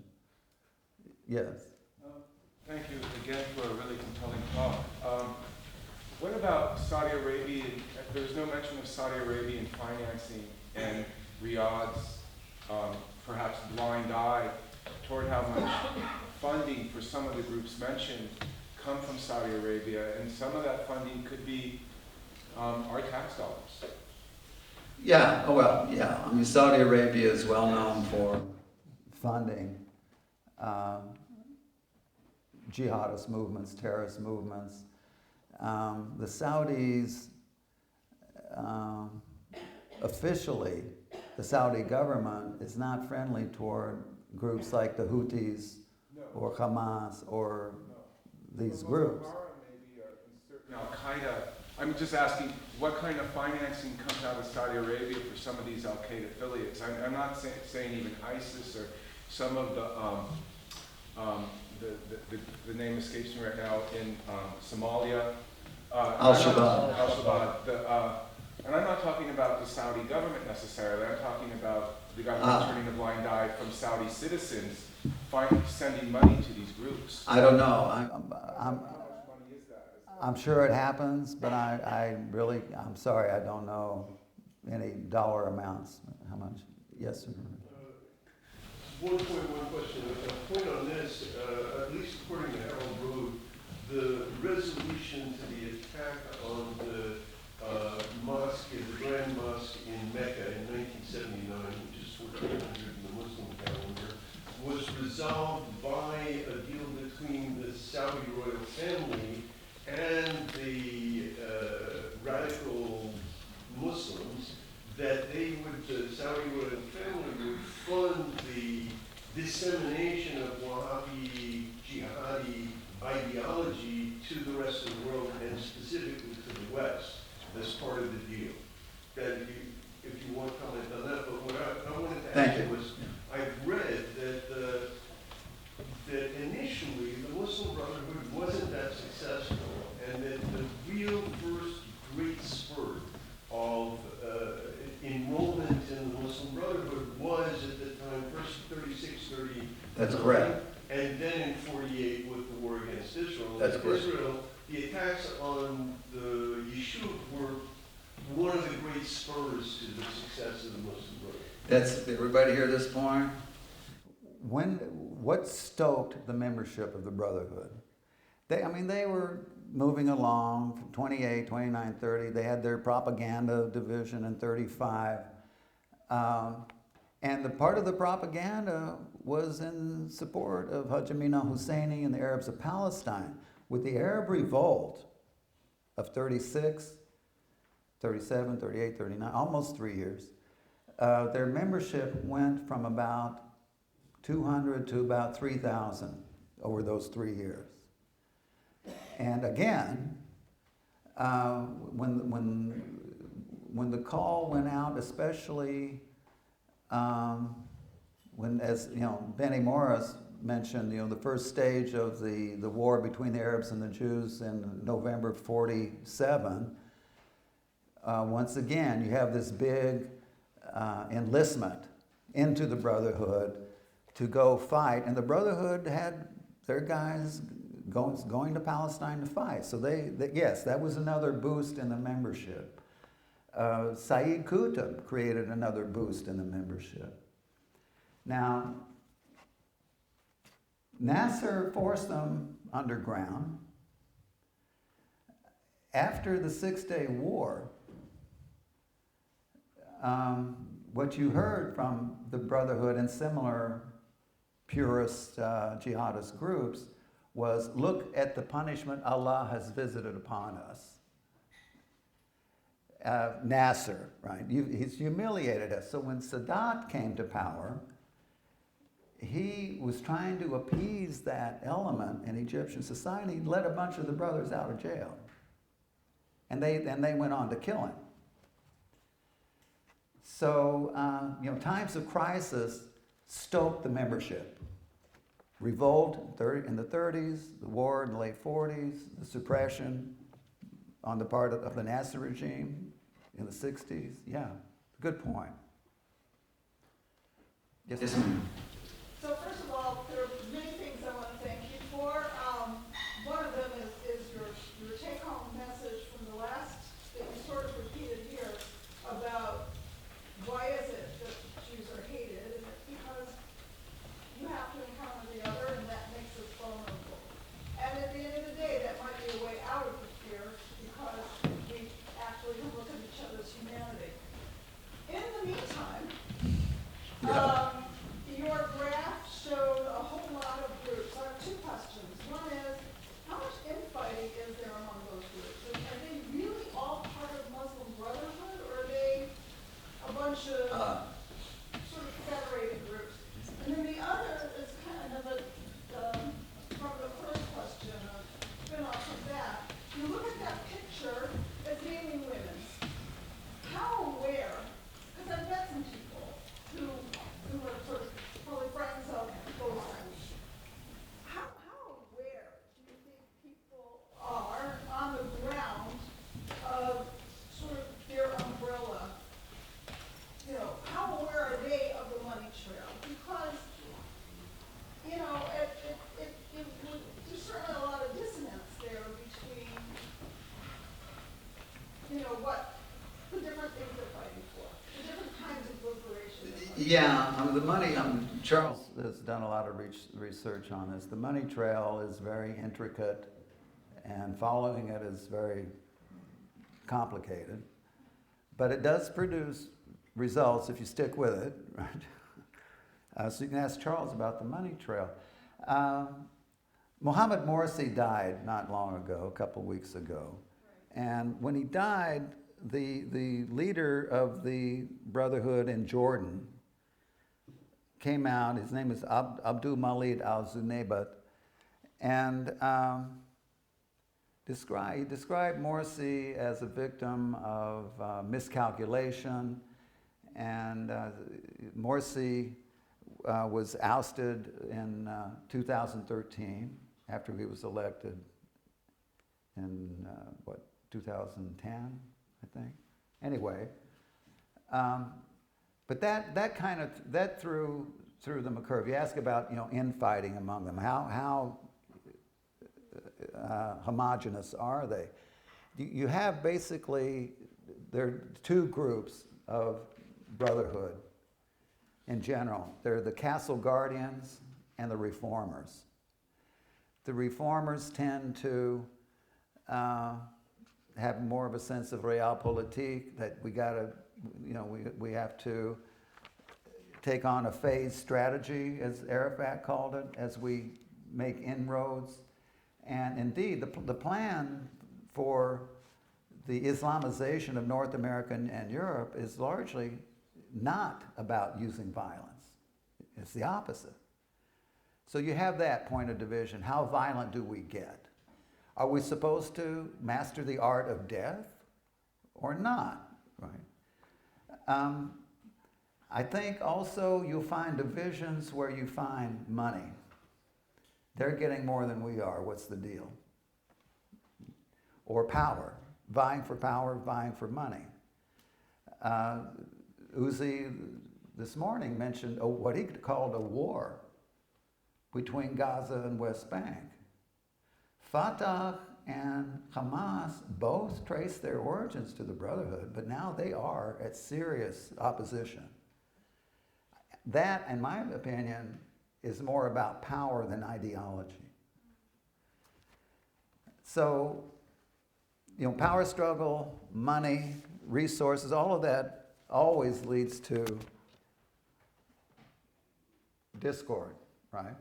Yes? Thank you again for a really compelling talk. What about Saudi Arabia? There's no mention of Saudi Arabian financing and Riyadh's perhaps blind eye toward how much funding for some of the groups mentioned come from Saudi Arabia, and some of that funding could be our tax dollars. Yeah, Saudi Arabia is well known for funding jihadist movements, terrorist movements. The Saudis, officially, the Saudi government is not friendly toward groups like the Houthis or Hamas or these groups. Al-Qaeda. I'm just asking, what kind of financing comes out of Saudi Arabia for some of these Al-Qaeda affiliates? I'm not saying even ISIS or some of the name escapes me right now in Somalia. Al-Shabaab. Al-Shabaab. And I'm not talking about the Saudi government necessarily. I'm talking about the government turning a blind eye from Saudi citizens sending money to these groups. I don't know. How much money is that? I'm sure it happens, but I'm sorry, I don't know any dollar amounts. How much? Yes, sir. One question. A point on this, at least according to Harold Brood, the resolution to the attack on the mosque, the Grand Mosque in Mecca in 1979, which is 1400 in the Muslim calendar, was resolved by a deal between the Saudi royal family and the radical Muslims, that the Saudi royal family would fund the dissemination of Wahhabi jihadi ideology to the rest of the world, hence West as part of the deal. That if you want to comment on that, but what I wanted to Thank ask you. was, I've read that initially the Muslim Brotherhood wasn't that successful, and that the real first great spurt of enrollment in the Muslim Brotherhood was at the time, first 36, 30. That's correct. And then in 48 with the war against Israel. That's correct. Israel, the attacks on the Yishuv were one of the great spurs to the success of the Muslim Brotherhood. That's, everybody hear this point? What stoked the membership of the Brotherhood? They were moving along from 28, 29, 30. They had their propaganda division in 35. And the part of the propaganda was in support of Haj Amin al-Husseini and the Arabs of Palestine. With the Arab revolt of 36, 37, 38, 39, almost 3 years, their membership went from about 200 to about 3,000 over those 3 years. And again, when the call went out, especially when, as you know, Benny Morris mentioned, the first stage of the war between the Arabs and the Jews in November 47, once again, you have this big enlistment into the Brotherhood to go fight, and the Brotherhood had their guys going to Palestine to fight. So yes, that was another boost in the membership. Saeed Qutb created another boost in the membership. Now, Nasser forced them underground. After the Six-Day War, what you heard from the Brotherhood and similar purist jihadist groups was, look at the punishment Allah has visited upon us. Nasser, right? He's humiliated us. So when Sadat came to power, he was trying to appease that element in Egyptian society. He let a bunch of the brothers out of jail. And they went on to kill him. So, times of crisis stoked the membership. Revolt in the 30s, the war in the late 40s, the suppression on the part of the Nasser regime in the 60s. Yeah, good point. Yes, ma'am. So first of all, there are many things I want to thank you for. One of them is your take-home message from the last that you sort of repeated here about why is it that Jews are hated, and it's because you have to encounter the other, and that makes us vulnerable. And at the end of the day, that might be a way out of the fear, because we actually can look at each other's humanity. In the meantime, your graph showed a whole lot of groups. I have two questions. One is, how much infighting is there among those groups? And are they really all part of Muslim Brotherhood, or are they a bunch of sort of federated groups? And then the other is kind of from the first question, a spin-off of that. You look at that picture, it's mainly women. How aware, because I've met some people who are sort of probably friends of those groups. How aware do you think people are on the ground of sort of their umbrella? How aware are they of the money trail? Because, there's certainly a lot of dissonance there between, what the different things they're fighting for, the different kinds of liberation. Yeah, the money, Charles has done a lot of research on this. The money trail is very intricate, and following it is very complicated. But it does produce results if you stick with it, right? So you can ask Charles about the money trail. Mohammed Morsi died not long ago, a couple weeks ago. And when he died, the leader of the Brotherhood in Jordan came out. His name is Abdul Malik al-Zunaybat. And he described Morsi as a victim of miscalculation, and Morsi was ousted in 2013 after he was elected in 2010, I think. Anyway, but that threw them a curve. You ask about infighting among them. How homogenous are they? You have basically, there are two groups of brotherhood in general. They're the castle guardians and the reformers. The reformers tend to have more of a sense of realpolitik, that we have to take on a phased strategy, as Arafat called it, as we make inroads. And indeed, the plan for the Islamization of North America and Europe is largely not about using violence. It's the opposite. So you have that point of division. How violent do we get? Are we supposed to master the art of death or not? Right? I think also you'll find divisions where you find money. They're getting more than we are. What's the deal? Or power. Vying for money. Uzi this morning mentioned what he called a war between Gaza and West Bank. Fatah and Hamas both trace their origins to the Brotherhood, but now they are at serious opposition. That, in my opinion, is more about power than ideology. So, power struggle, money, resources, all of that always leads to discord, right?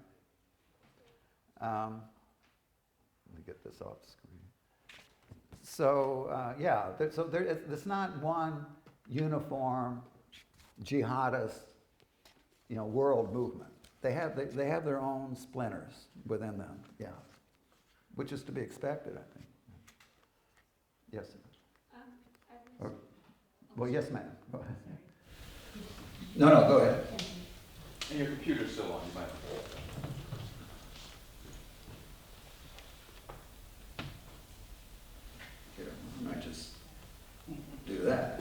Let me get this off the screen. So, there's not one uniform jihadist, world movement. They have their own splinters within them, yeah, which is to be expected, I think. Yes. Well, yes, ma'am. Go ahead. No, go ahead. And your computer's still on, you might. Here, I might just do that.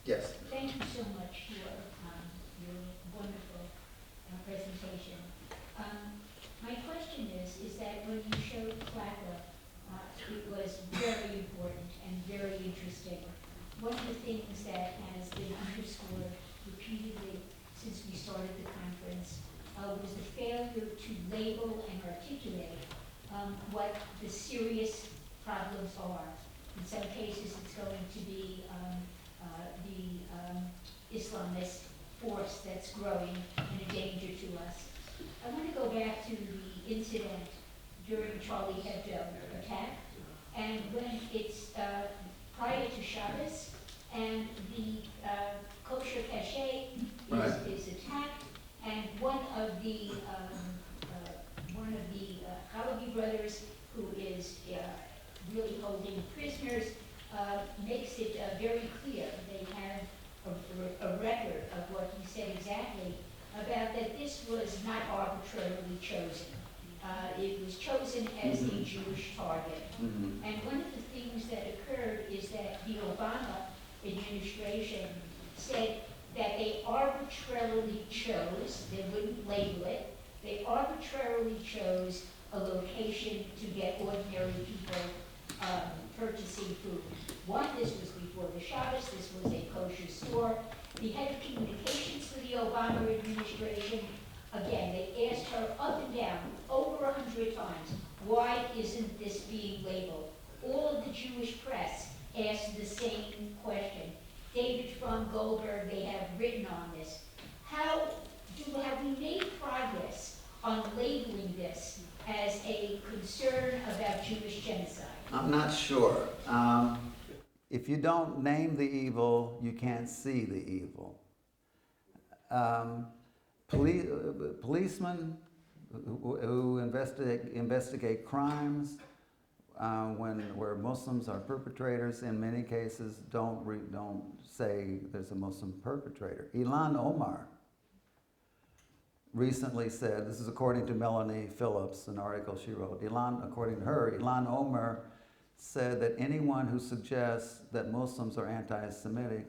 Yes. Thank you so much for your wonderful presentation. My question is that when you showed Clapper, it was very important and very interesting. One of the things that has been underscored repeatedly since we started the conference was the failure to label and articulate what the serious problems are. In some cases, it's going to be the Islamist force that's growing and a danger to us. I want to go back to the incident during Charlie Hebdo attack, and when it's prior to Shabbos, and the kosher cache is attacked, and one of the Halabi brothers, who is really holding prisoners, makes it very clear. They have a record of what he said exactly about that this was not arbitrarily chosen. It was chosen as a Jewish target. And one of the things that occurred is that the Obama administration said that they arbitrarily chose, they wouldn't label it, they arbitrarily chose a location to get ordinary people purchasing food. One, this was before the Shabbos, this was a kosher store. The head of communications for the Obama administration, again, they asked her up and down, over 100 times, why isn't this being labeled? All of the Jewish press asked the same question. David from Goldberg, they have written on this. Have we made progress on labeling this as a concern about Jewish genocide? I'm not sure. If you don't name the evil, you can't see the evil. Policemen who investigate crimes where Muslims are perpetrators. In many cases, don't say there's a Muslim perpetrator. Ilan Omar recently said, this is according to Melanie Phillips, an article she wrote, according to her, Ilan Omar said that anyone who suggests that Muslims are anti-Semitic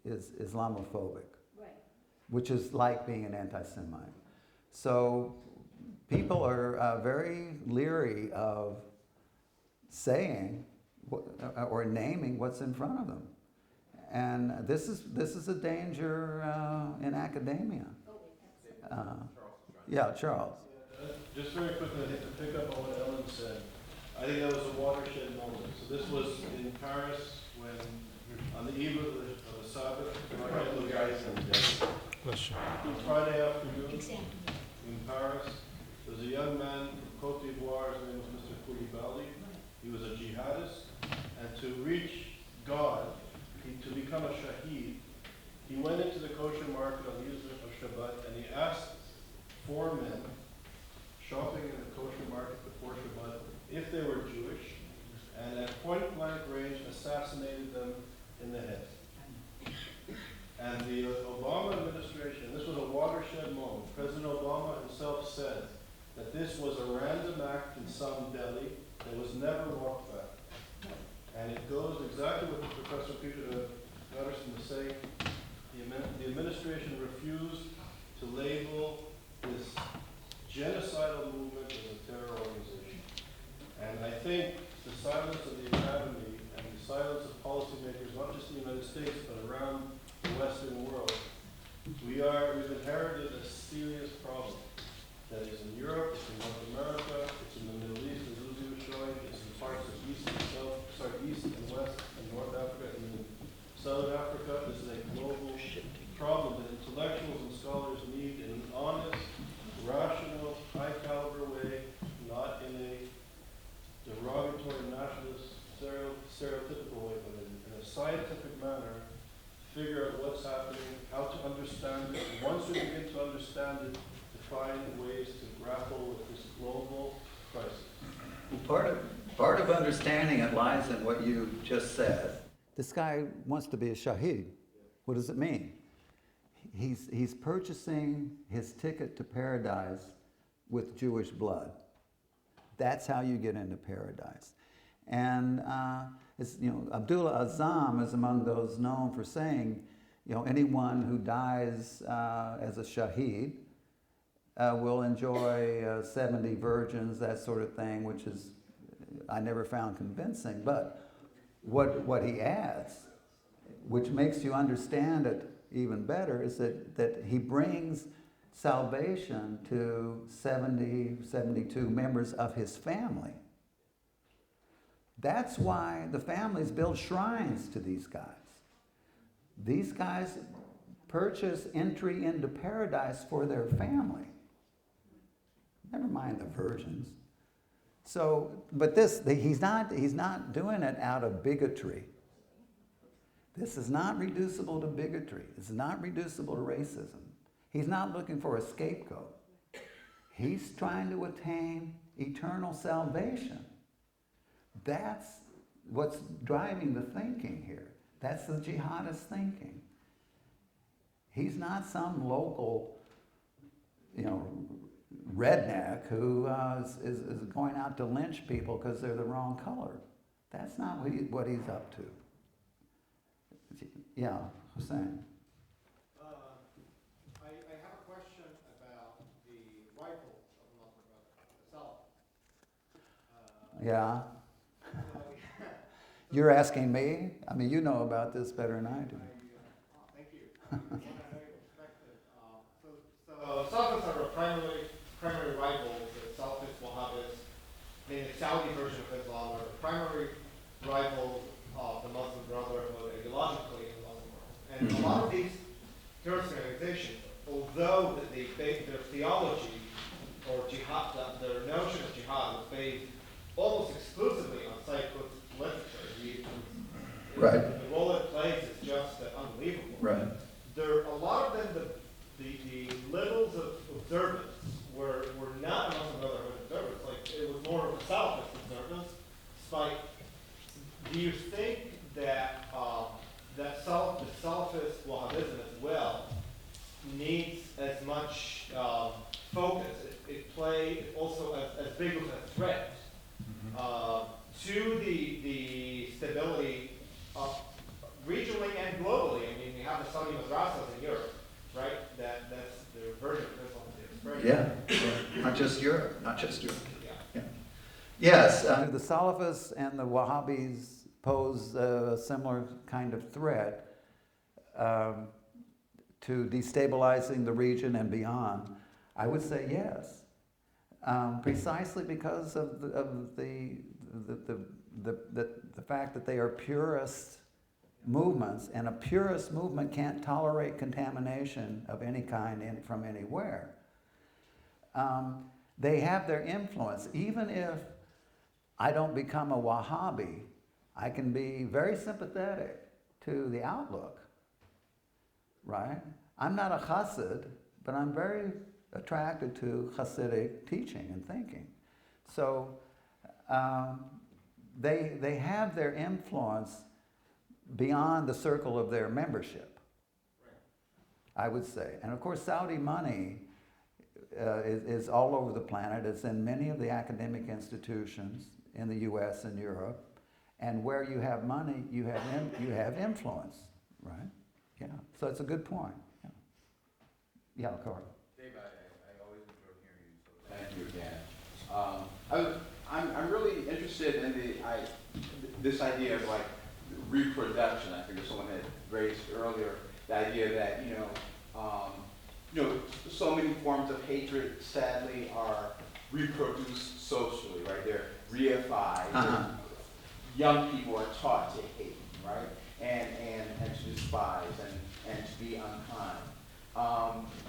is Islamophobic, Right. which is like being an anti-Semite. So people are very leery of saying or naming what's in front of them. And this is a danger in academia. Yeah, Charles. Just very quickly, I think to pick up on what Ellen said, I think that was a watershed moment. So this was in Paris when, on the eve of the Sabbath, on Friday afternoon Exactly. in Paris, there was a young man from Cote d'Ivoire, his name was Mr. Koulibaly. He was a jihadist, and to reach God, to become a shaheed, he went into the kosher market on the eve of Shabbat, and he asked 4 men shopping in the kosher market before Shabbat if they were Jewish, and at point blank range assassinated them in the head. And the Obama administration, this was a watershed moment. President Obama himself said that this was a random act in some Delhi that was never walked back. And it goes exactly what Professor Patterson was saying. The administration refused to label this genocidal movement as a terror organization. And I think the silence of the academy and the silence of policymakers, not just in the United States, but around the Western world, we've inherited a serious problem that is in Europe, it's in North America, it's in the Middle East, as Uzi was showing, it's in parts of East and West, and North Africa, and in Southern Africa. This is a global problem that intellectuals and scholars need in an honest, rational, high-caliber way, not in a derogatory, nationalist, stereotypical way, but in a scientific manner, figure out what's happening, how to understand it, and once we begin to understand it, to find ways to grapple with this global crisis. Part of understanding it lies in what you just said. This guy wants to be a shaheed. What does it mean? He's purchasing his ticket to paradise with Jewish blood. That's how you get into paradise. And Abdullah Azzam is among those known for saying, anyone who dies as a shaheed will enjoy 70 virgins, that sort of thing, which is I never found convincing. But what he adds, which makes you understand it even better, is that he brings salvation to 72 members of his family. That's why the families build shrines to these guys. These guys purchase entry into paradise for their family. Never mind the virgins. So, but he's not doing it out of bigotry. This is not reducible to bigotry. This is not reducible to racism. He's not looking for a scapegoat. He's trying to attain eternal salvation. That's what's driving the thinking here. That's the jihadist thinking. He's not some local, redneck who is going out to lynch people because they're the wrong color. That's not what he's up to. Yeah, Hussein. I have a question about the rifles of the Muslim Brotherhood itself. Yeah. You're asking me? I mean, you know about this better than I do. Thank you. I know your perspective. So Salafists are the primary rivals. The Salafists, Wahhabis, meaning the Saudi version of Islam, are the primary rivals of the Muslim Brotherhood ideologically in the Muslim world. And a lot of these terrorist organizations, although their theology or jihad, their notion of jihad is based almost exclusively on Sayyid literature. Right. The role it plays is just unbelievable. Right. A lot of them, the levels of observance were not you think that the Salafist Wahhabism as well needs as much focus? It play also as big of a threat to the stability of regionally and globally. I mean, we have the Sunni madrasas in Europe, right? That's their version of Islam. Yeah, not just Europe, not just Europe. Yeah. Yes, the Salafists and the Wahhabis pose a similar kind of threat to destabilizing the region and beyond. I would say yes, precisely because of the fact that they are purist movements, and a purist movement can't tolerate contamination of any kind from anywhere. They have their influence. Even if I don't become a Wahhabi, I can be very sympathetic to the outlook, right? I'm not a Chassid, but I'm very attracted to Hasidic teaching and thinking. So they have their influence beyond the circle of their membership, I would say. And of course, Saudi money is all over the planet. It's in many of the academic institutions in the U.S. and Europe. And where you have money, you have influence, right? Yeah. So it's a good point. Yeah, Carl. Dave, I always enjoy hearing you, so thank you again. I'm really interested in this idea of like reproduction. I figure someone had raised earlier the idea that so many forms of hatred sadly are reproduced socially, right? They're reified. Young people are taught to hate, right? And to despise and to be unkind.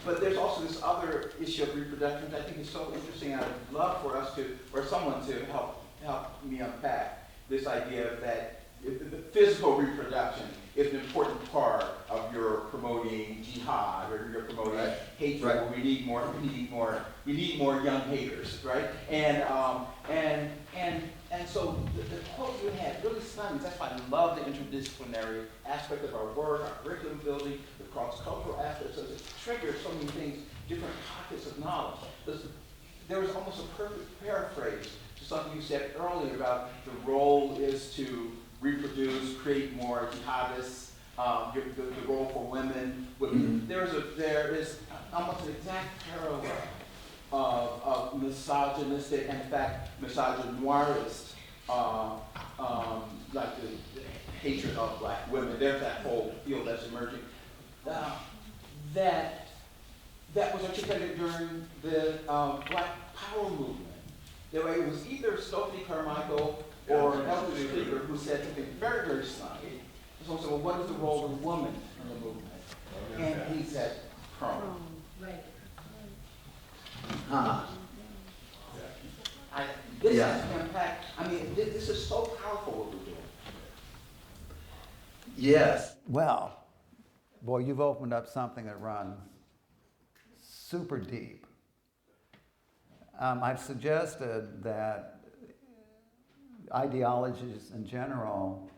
But there's also this other issue of reproduction that I think is so interesting. I'd love for us to, or someone to help me unpack this idea of that the physical reproduction is an important part of your promoting jihad or you're promoting hatred. Right. Where we need more young haters, right? And so the quote you had really stunned me. That's why I love the interdisciplinary aspect of our work, our curriculum building, the cross-cultural aspects of it. Triggers so many things, different pockets of knowledge. There was almost a perfect paraphrase to something you said earlier about the role is to reproduce, create more jihadists, the role for women. There is almost an exact parallel of misogynistic and in fact misogynoirist, like the hatred of black women. There's that whole field that's emerging. That was articulated during the Black Power movement. It was either Stokely Carmichael or Eldridge Cleaver who said something very, very snide. Someone said, well, what is the role of the woman in the movement? And he said, prone. Right. This has an impact. I mean, this is so powerful what we're doing. Yes. Well, boy, you've opened up something that runs super deep. I've suggested that ideologies in general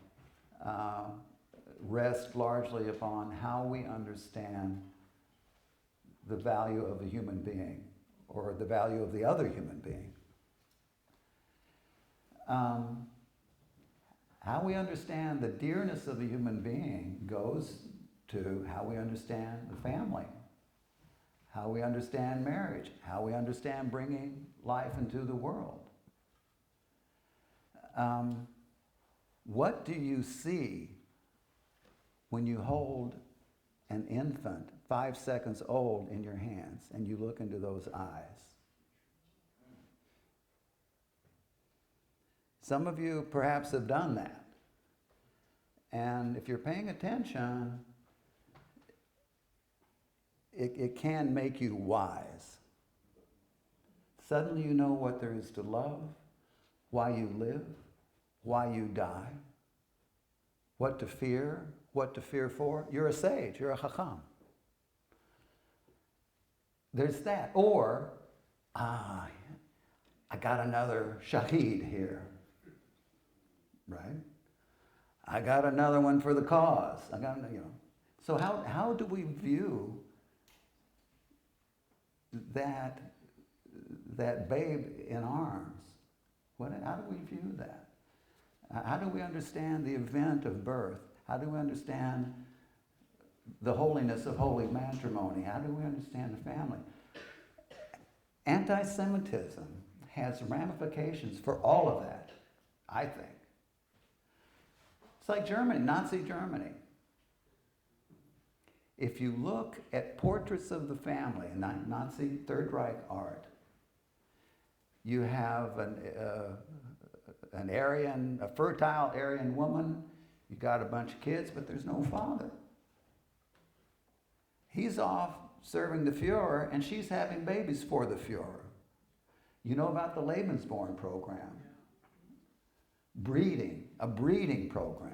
rest largely upon how we understand the value of a human being or the value of the other human being. How we understand the dearness of the human being goes to how we understand the family, how we understand marriage, how we understand bringing life into the world. What do you see when you hold an infant 5 seconds old in your hands and you look into those eyes? Some of you perhaps have done that. And if you're paying attention, it can make you wise. Suddenly you know what there is to love, why you live, why you die, what to fear for. You're a sage, you're a chacham. There's that. Or, I got another shaheed here, right? I got another one for the cause. I got, you know. So how do we view that babe in arms? How do we view that? How do we understand the event of birth? How do we understand the holiness of holy matrimony? How do we understand the family? Anti-Semitism has ramifications for all of that, I think. It's like Germany, Nazi Germany. If you look at portraits of the family in Nazi Third Reich art, you have a fertile Aryan woman, you got a bunch of kids, but there's no father. He's off serving the Fuhrer, and she's having babies for the Fuhrer. You know about the Lebensborn program? A breeding program.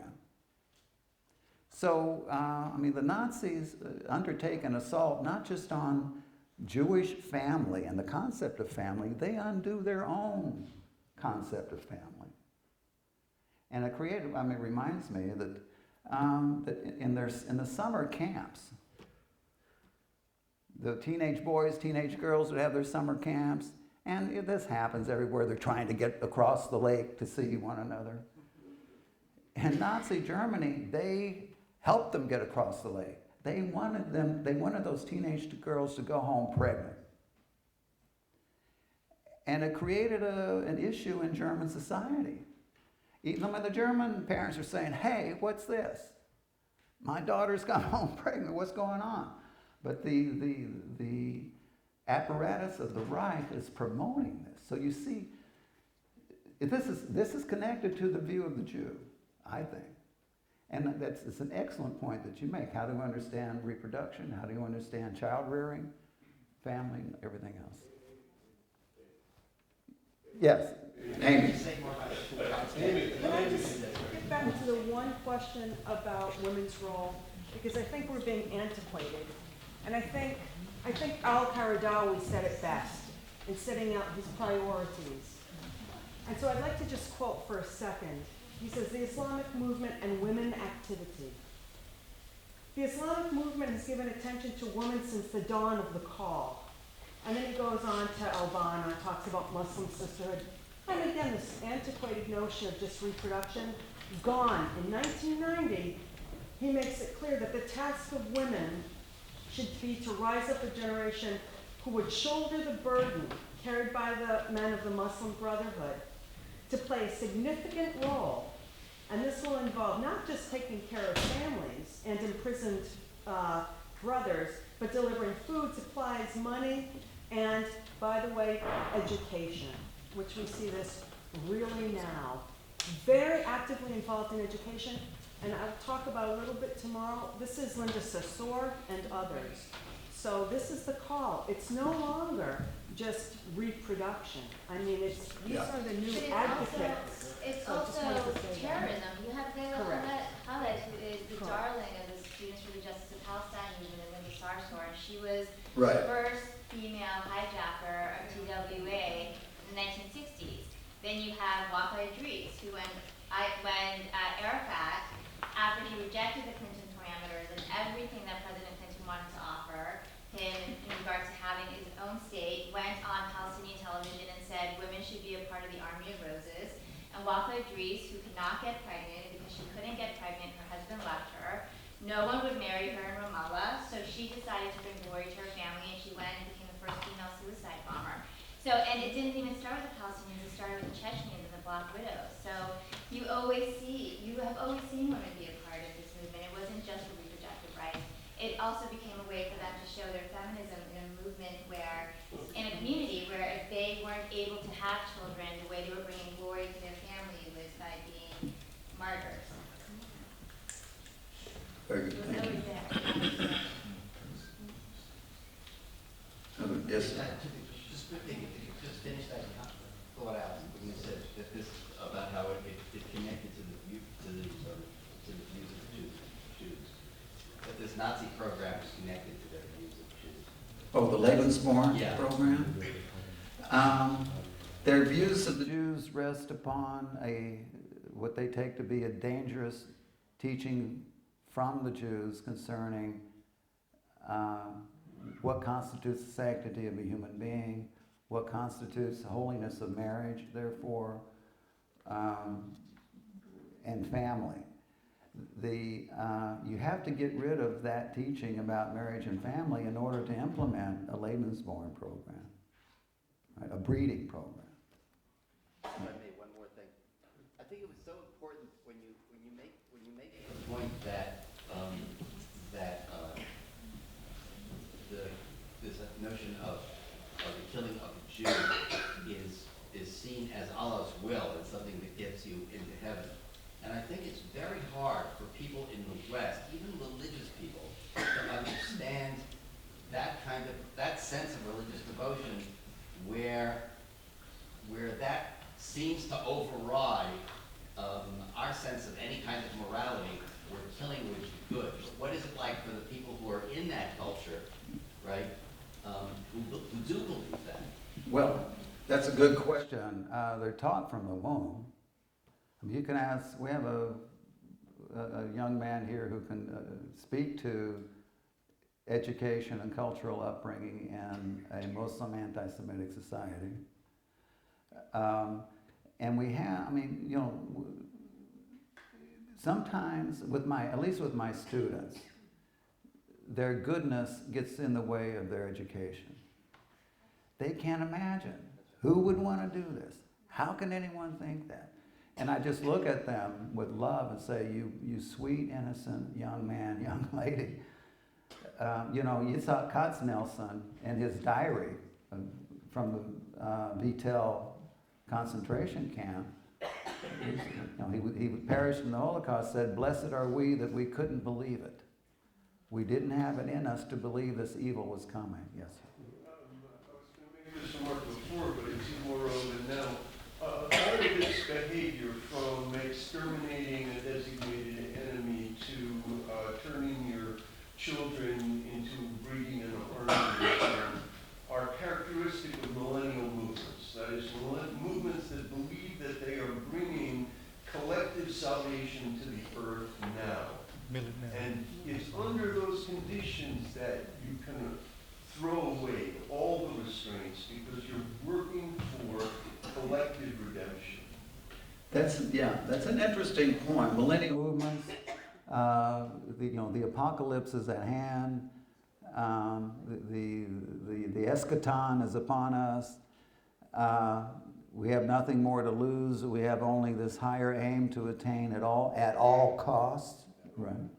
So, the Nazis undertake an assault not just on Jewish family and the concept of family, they undo their own concept of family. And it reminds me that, that in the summer camps, the teenage boys, teenage girls would have their summer camps, and this happens everywhere. They're trying to get across the lake to see one another. In Nazi Germany, they helped them get across the lake. They wanted those teenage girls to go home pregnant. And it created an issue in German society. Even when the German parents are saying, hey, what's this? My daughter's gone home pregnant, what's going on? But the apparatus of the Reich is promoting this. So you see, this is connected to the view of the Jew, I think. And it's an excellent point that you make. How do you understand reproduction? How do you understand child rearing, family, everything else? Yes, Amy. Can I just get back to the one question about women's role? Because I think we're being antiquated. And I think Al Qaradawi said it best in setting out his priorities. And so I'd like to just quote for a second. He says, the Islamic movement and women activity. The Islamic movement has given attention to women since the dawn of the call. And then he goes on to Al-Banna and talks about Muslim sisterhood. And again, this antiquated notion of just reproduction, gone. In 1990, he makes it clear that the task of women should be to rise up a generation who would shoulder the burden carried by the men of the Muslim Brotherhood to play a significant role. And this will involve not just taking care of families and imprisoned brothers, but delivering food, supplies, money, and, by the way, education, which we see this really now. Very actively involved in education, and I'll talk about a little bit tomorrow. This is Linda Sassour and others. So this is the call. It's no longer just reproduction. I mean, these are the new advocates. It's So I just wanted also to say that. terrorism. You have Leila Khaled, who is the Correct. darling of the Students for the Justice of Palestine movement, and Linda Sarsour, and she was Right. the first female hijacker of TWA in the 1960s. Then you have Wafa Idris, who when Arafat, after he rejected the Clinton parameters and everything that President Clinton wanted to offer him in regards to having his own state, went on Palestinian television and said women should be a part of the Army of Roses. And Wafa Idris, who could not get pregnant, because she couldn't get pregnant, her husband left her. No one would marry her in Ramallah, so she decided to bring glory to her family, and she went and became the first female suicide bomber. So, and it didn't even start with the Palestinians, it started with the Chechens and the Black Widows. So you have always seen women be a part of this movement. It wasn't just for reproductive rights. It also became a way for them to show their feminism in a movement where, in a community where if they weren't able to have children, the way they were bringing glory to their family was by being martyrs. Very good. It was Thank always you. there. Yes. Just finish that thought out when you said that this about how it connected to the views of the Jews. That this Nazi program is connected to their views of Jews. Oh, the Lebensborn Yeah. program? Their views of the Jews rest upon what they take to be a dangerous teaching from the Jews concerning what constitutes the sanctity of a human being, what constitutes the holiness of marriage, therefore, and family. You have to get rid of that teaching about marriage and family in order to implement a Lebensborn program, right? A breeding program. If I may, one more thing. I think it was so important when you make the point that this notion of the killing of a Jew is seen as Allah's will and something that gets you into heaven. And I think it's very hard for people in the West, even religious people, to understand that sense of religious devotion where that seems to override our sense of any kind of morality where killing would be good. But what is it like for the people who are in that culture, right, who do believe that? Well, that's a good question. They're taught from the womb. I mean, you can ask, we have a young man here who can speak to education and cultural upbringing in a Muslim anti-Semitic society. And we have, I mean, you know, sometimes at least with my students, their goodness gets in the way of their education. They can't imagine. Who would want to do this? How can anyone think that? And I just look at them with love and say, you sweet, innocent young man, young lady. You know, Yitzhak Katznelson in his diary from the Vitel concentration camp, he perished in the Holocaust, said, "Blessed are we that we couldn't believe it. We didn't have it in us to believe this evil was coming." Yes. I was going to make this remark before, but it's even more relevant now. All of this behavior, from exterminating a designated enemy to turning your children into breeding an army, are characteristic of millennial movements. That is, movements that believe that they are bringing collective salvation to the earth now. And it's under those conditions that you can throw away all the restraints because you're working for collective redemption. That's an interesting point. Millennial movements, the apocalypse is at hand. The eschaton is upon us. We have nothing more to lose. We have only this higher aim to attain at all costs. Right.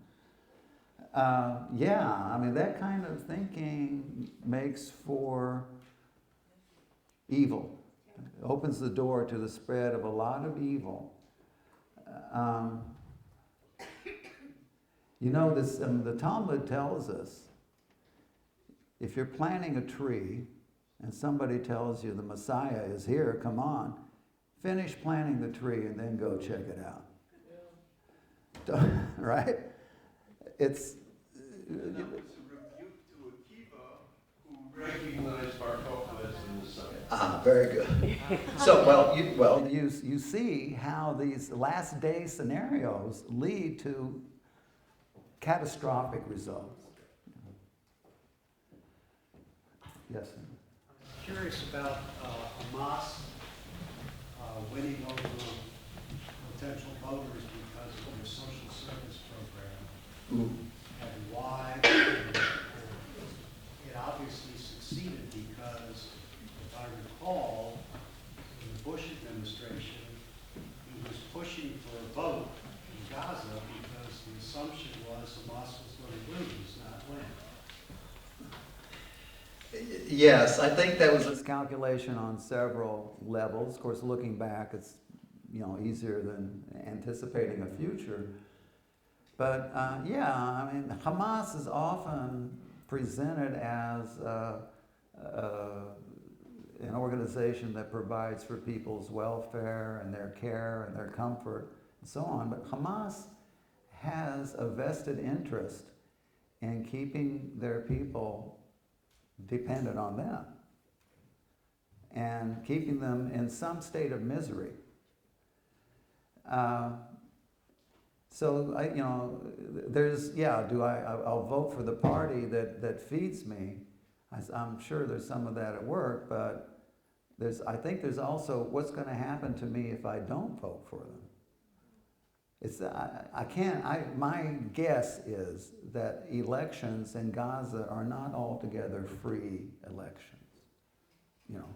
I mean, that kind of thinking makes for evil. It opens the door to the spread of a lot of evil. You know, the Talmud tells us, if you're planting a tree and somebody tells you the Messiah is here, come on, finish planting the tree and then go check it out. Right? It's... And that was a rebuke to Akiva, who recognized Bar Kokhba as the Messiah. Very good. So, you see how these last day scenarios lead to catastrophic results. Yes, sir. I'm curious about Hamas winning over potential voters because of their social service program. Ooh. And why it obviously succeeded because, if I recall, in the Bush administration, he was pushing for a vote in Gaza because the assumption was Hamas was going to lose, not win. Yes, I think that was a miscalculation on several levels. Of course, looking back, it's easier than anticipating a future. But I mean, Hamas is often presented as an organization that provides for people's welfare and their care and their comfort and so on. But Hamas has a vested interest in keeping their people dependent on them and keeping them in some state of misery. So you know, I'll vote for the party that feeds me. I'm sure there's some of that at work, but I think there's also what's going to happen to me if I don't vote for them. My guess is that elections in Gaza are not altogether free elections. You know.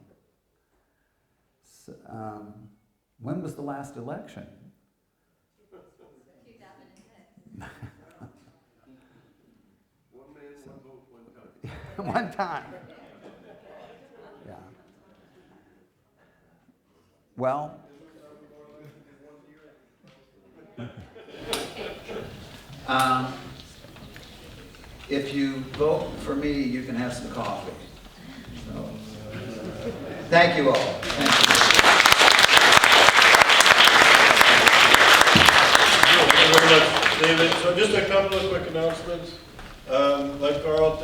So, when was the last election? 2006. One man, one vote, one time. One time. Yeah. Well, if you vote for me, you can have some coffee. So, thank you all. Thank you. Thank you very much, David. So just a couple of quick announcements. Like Carl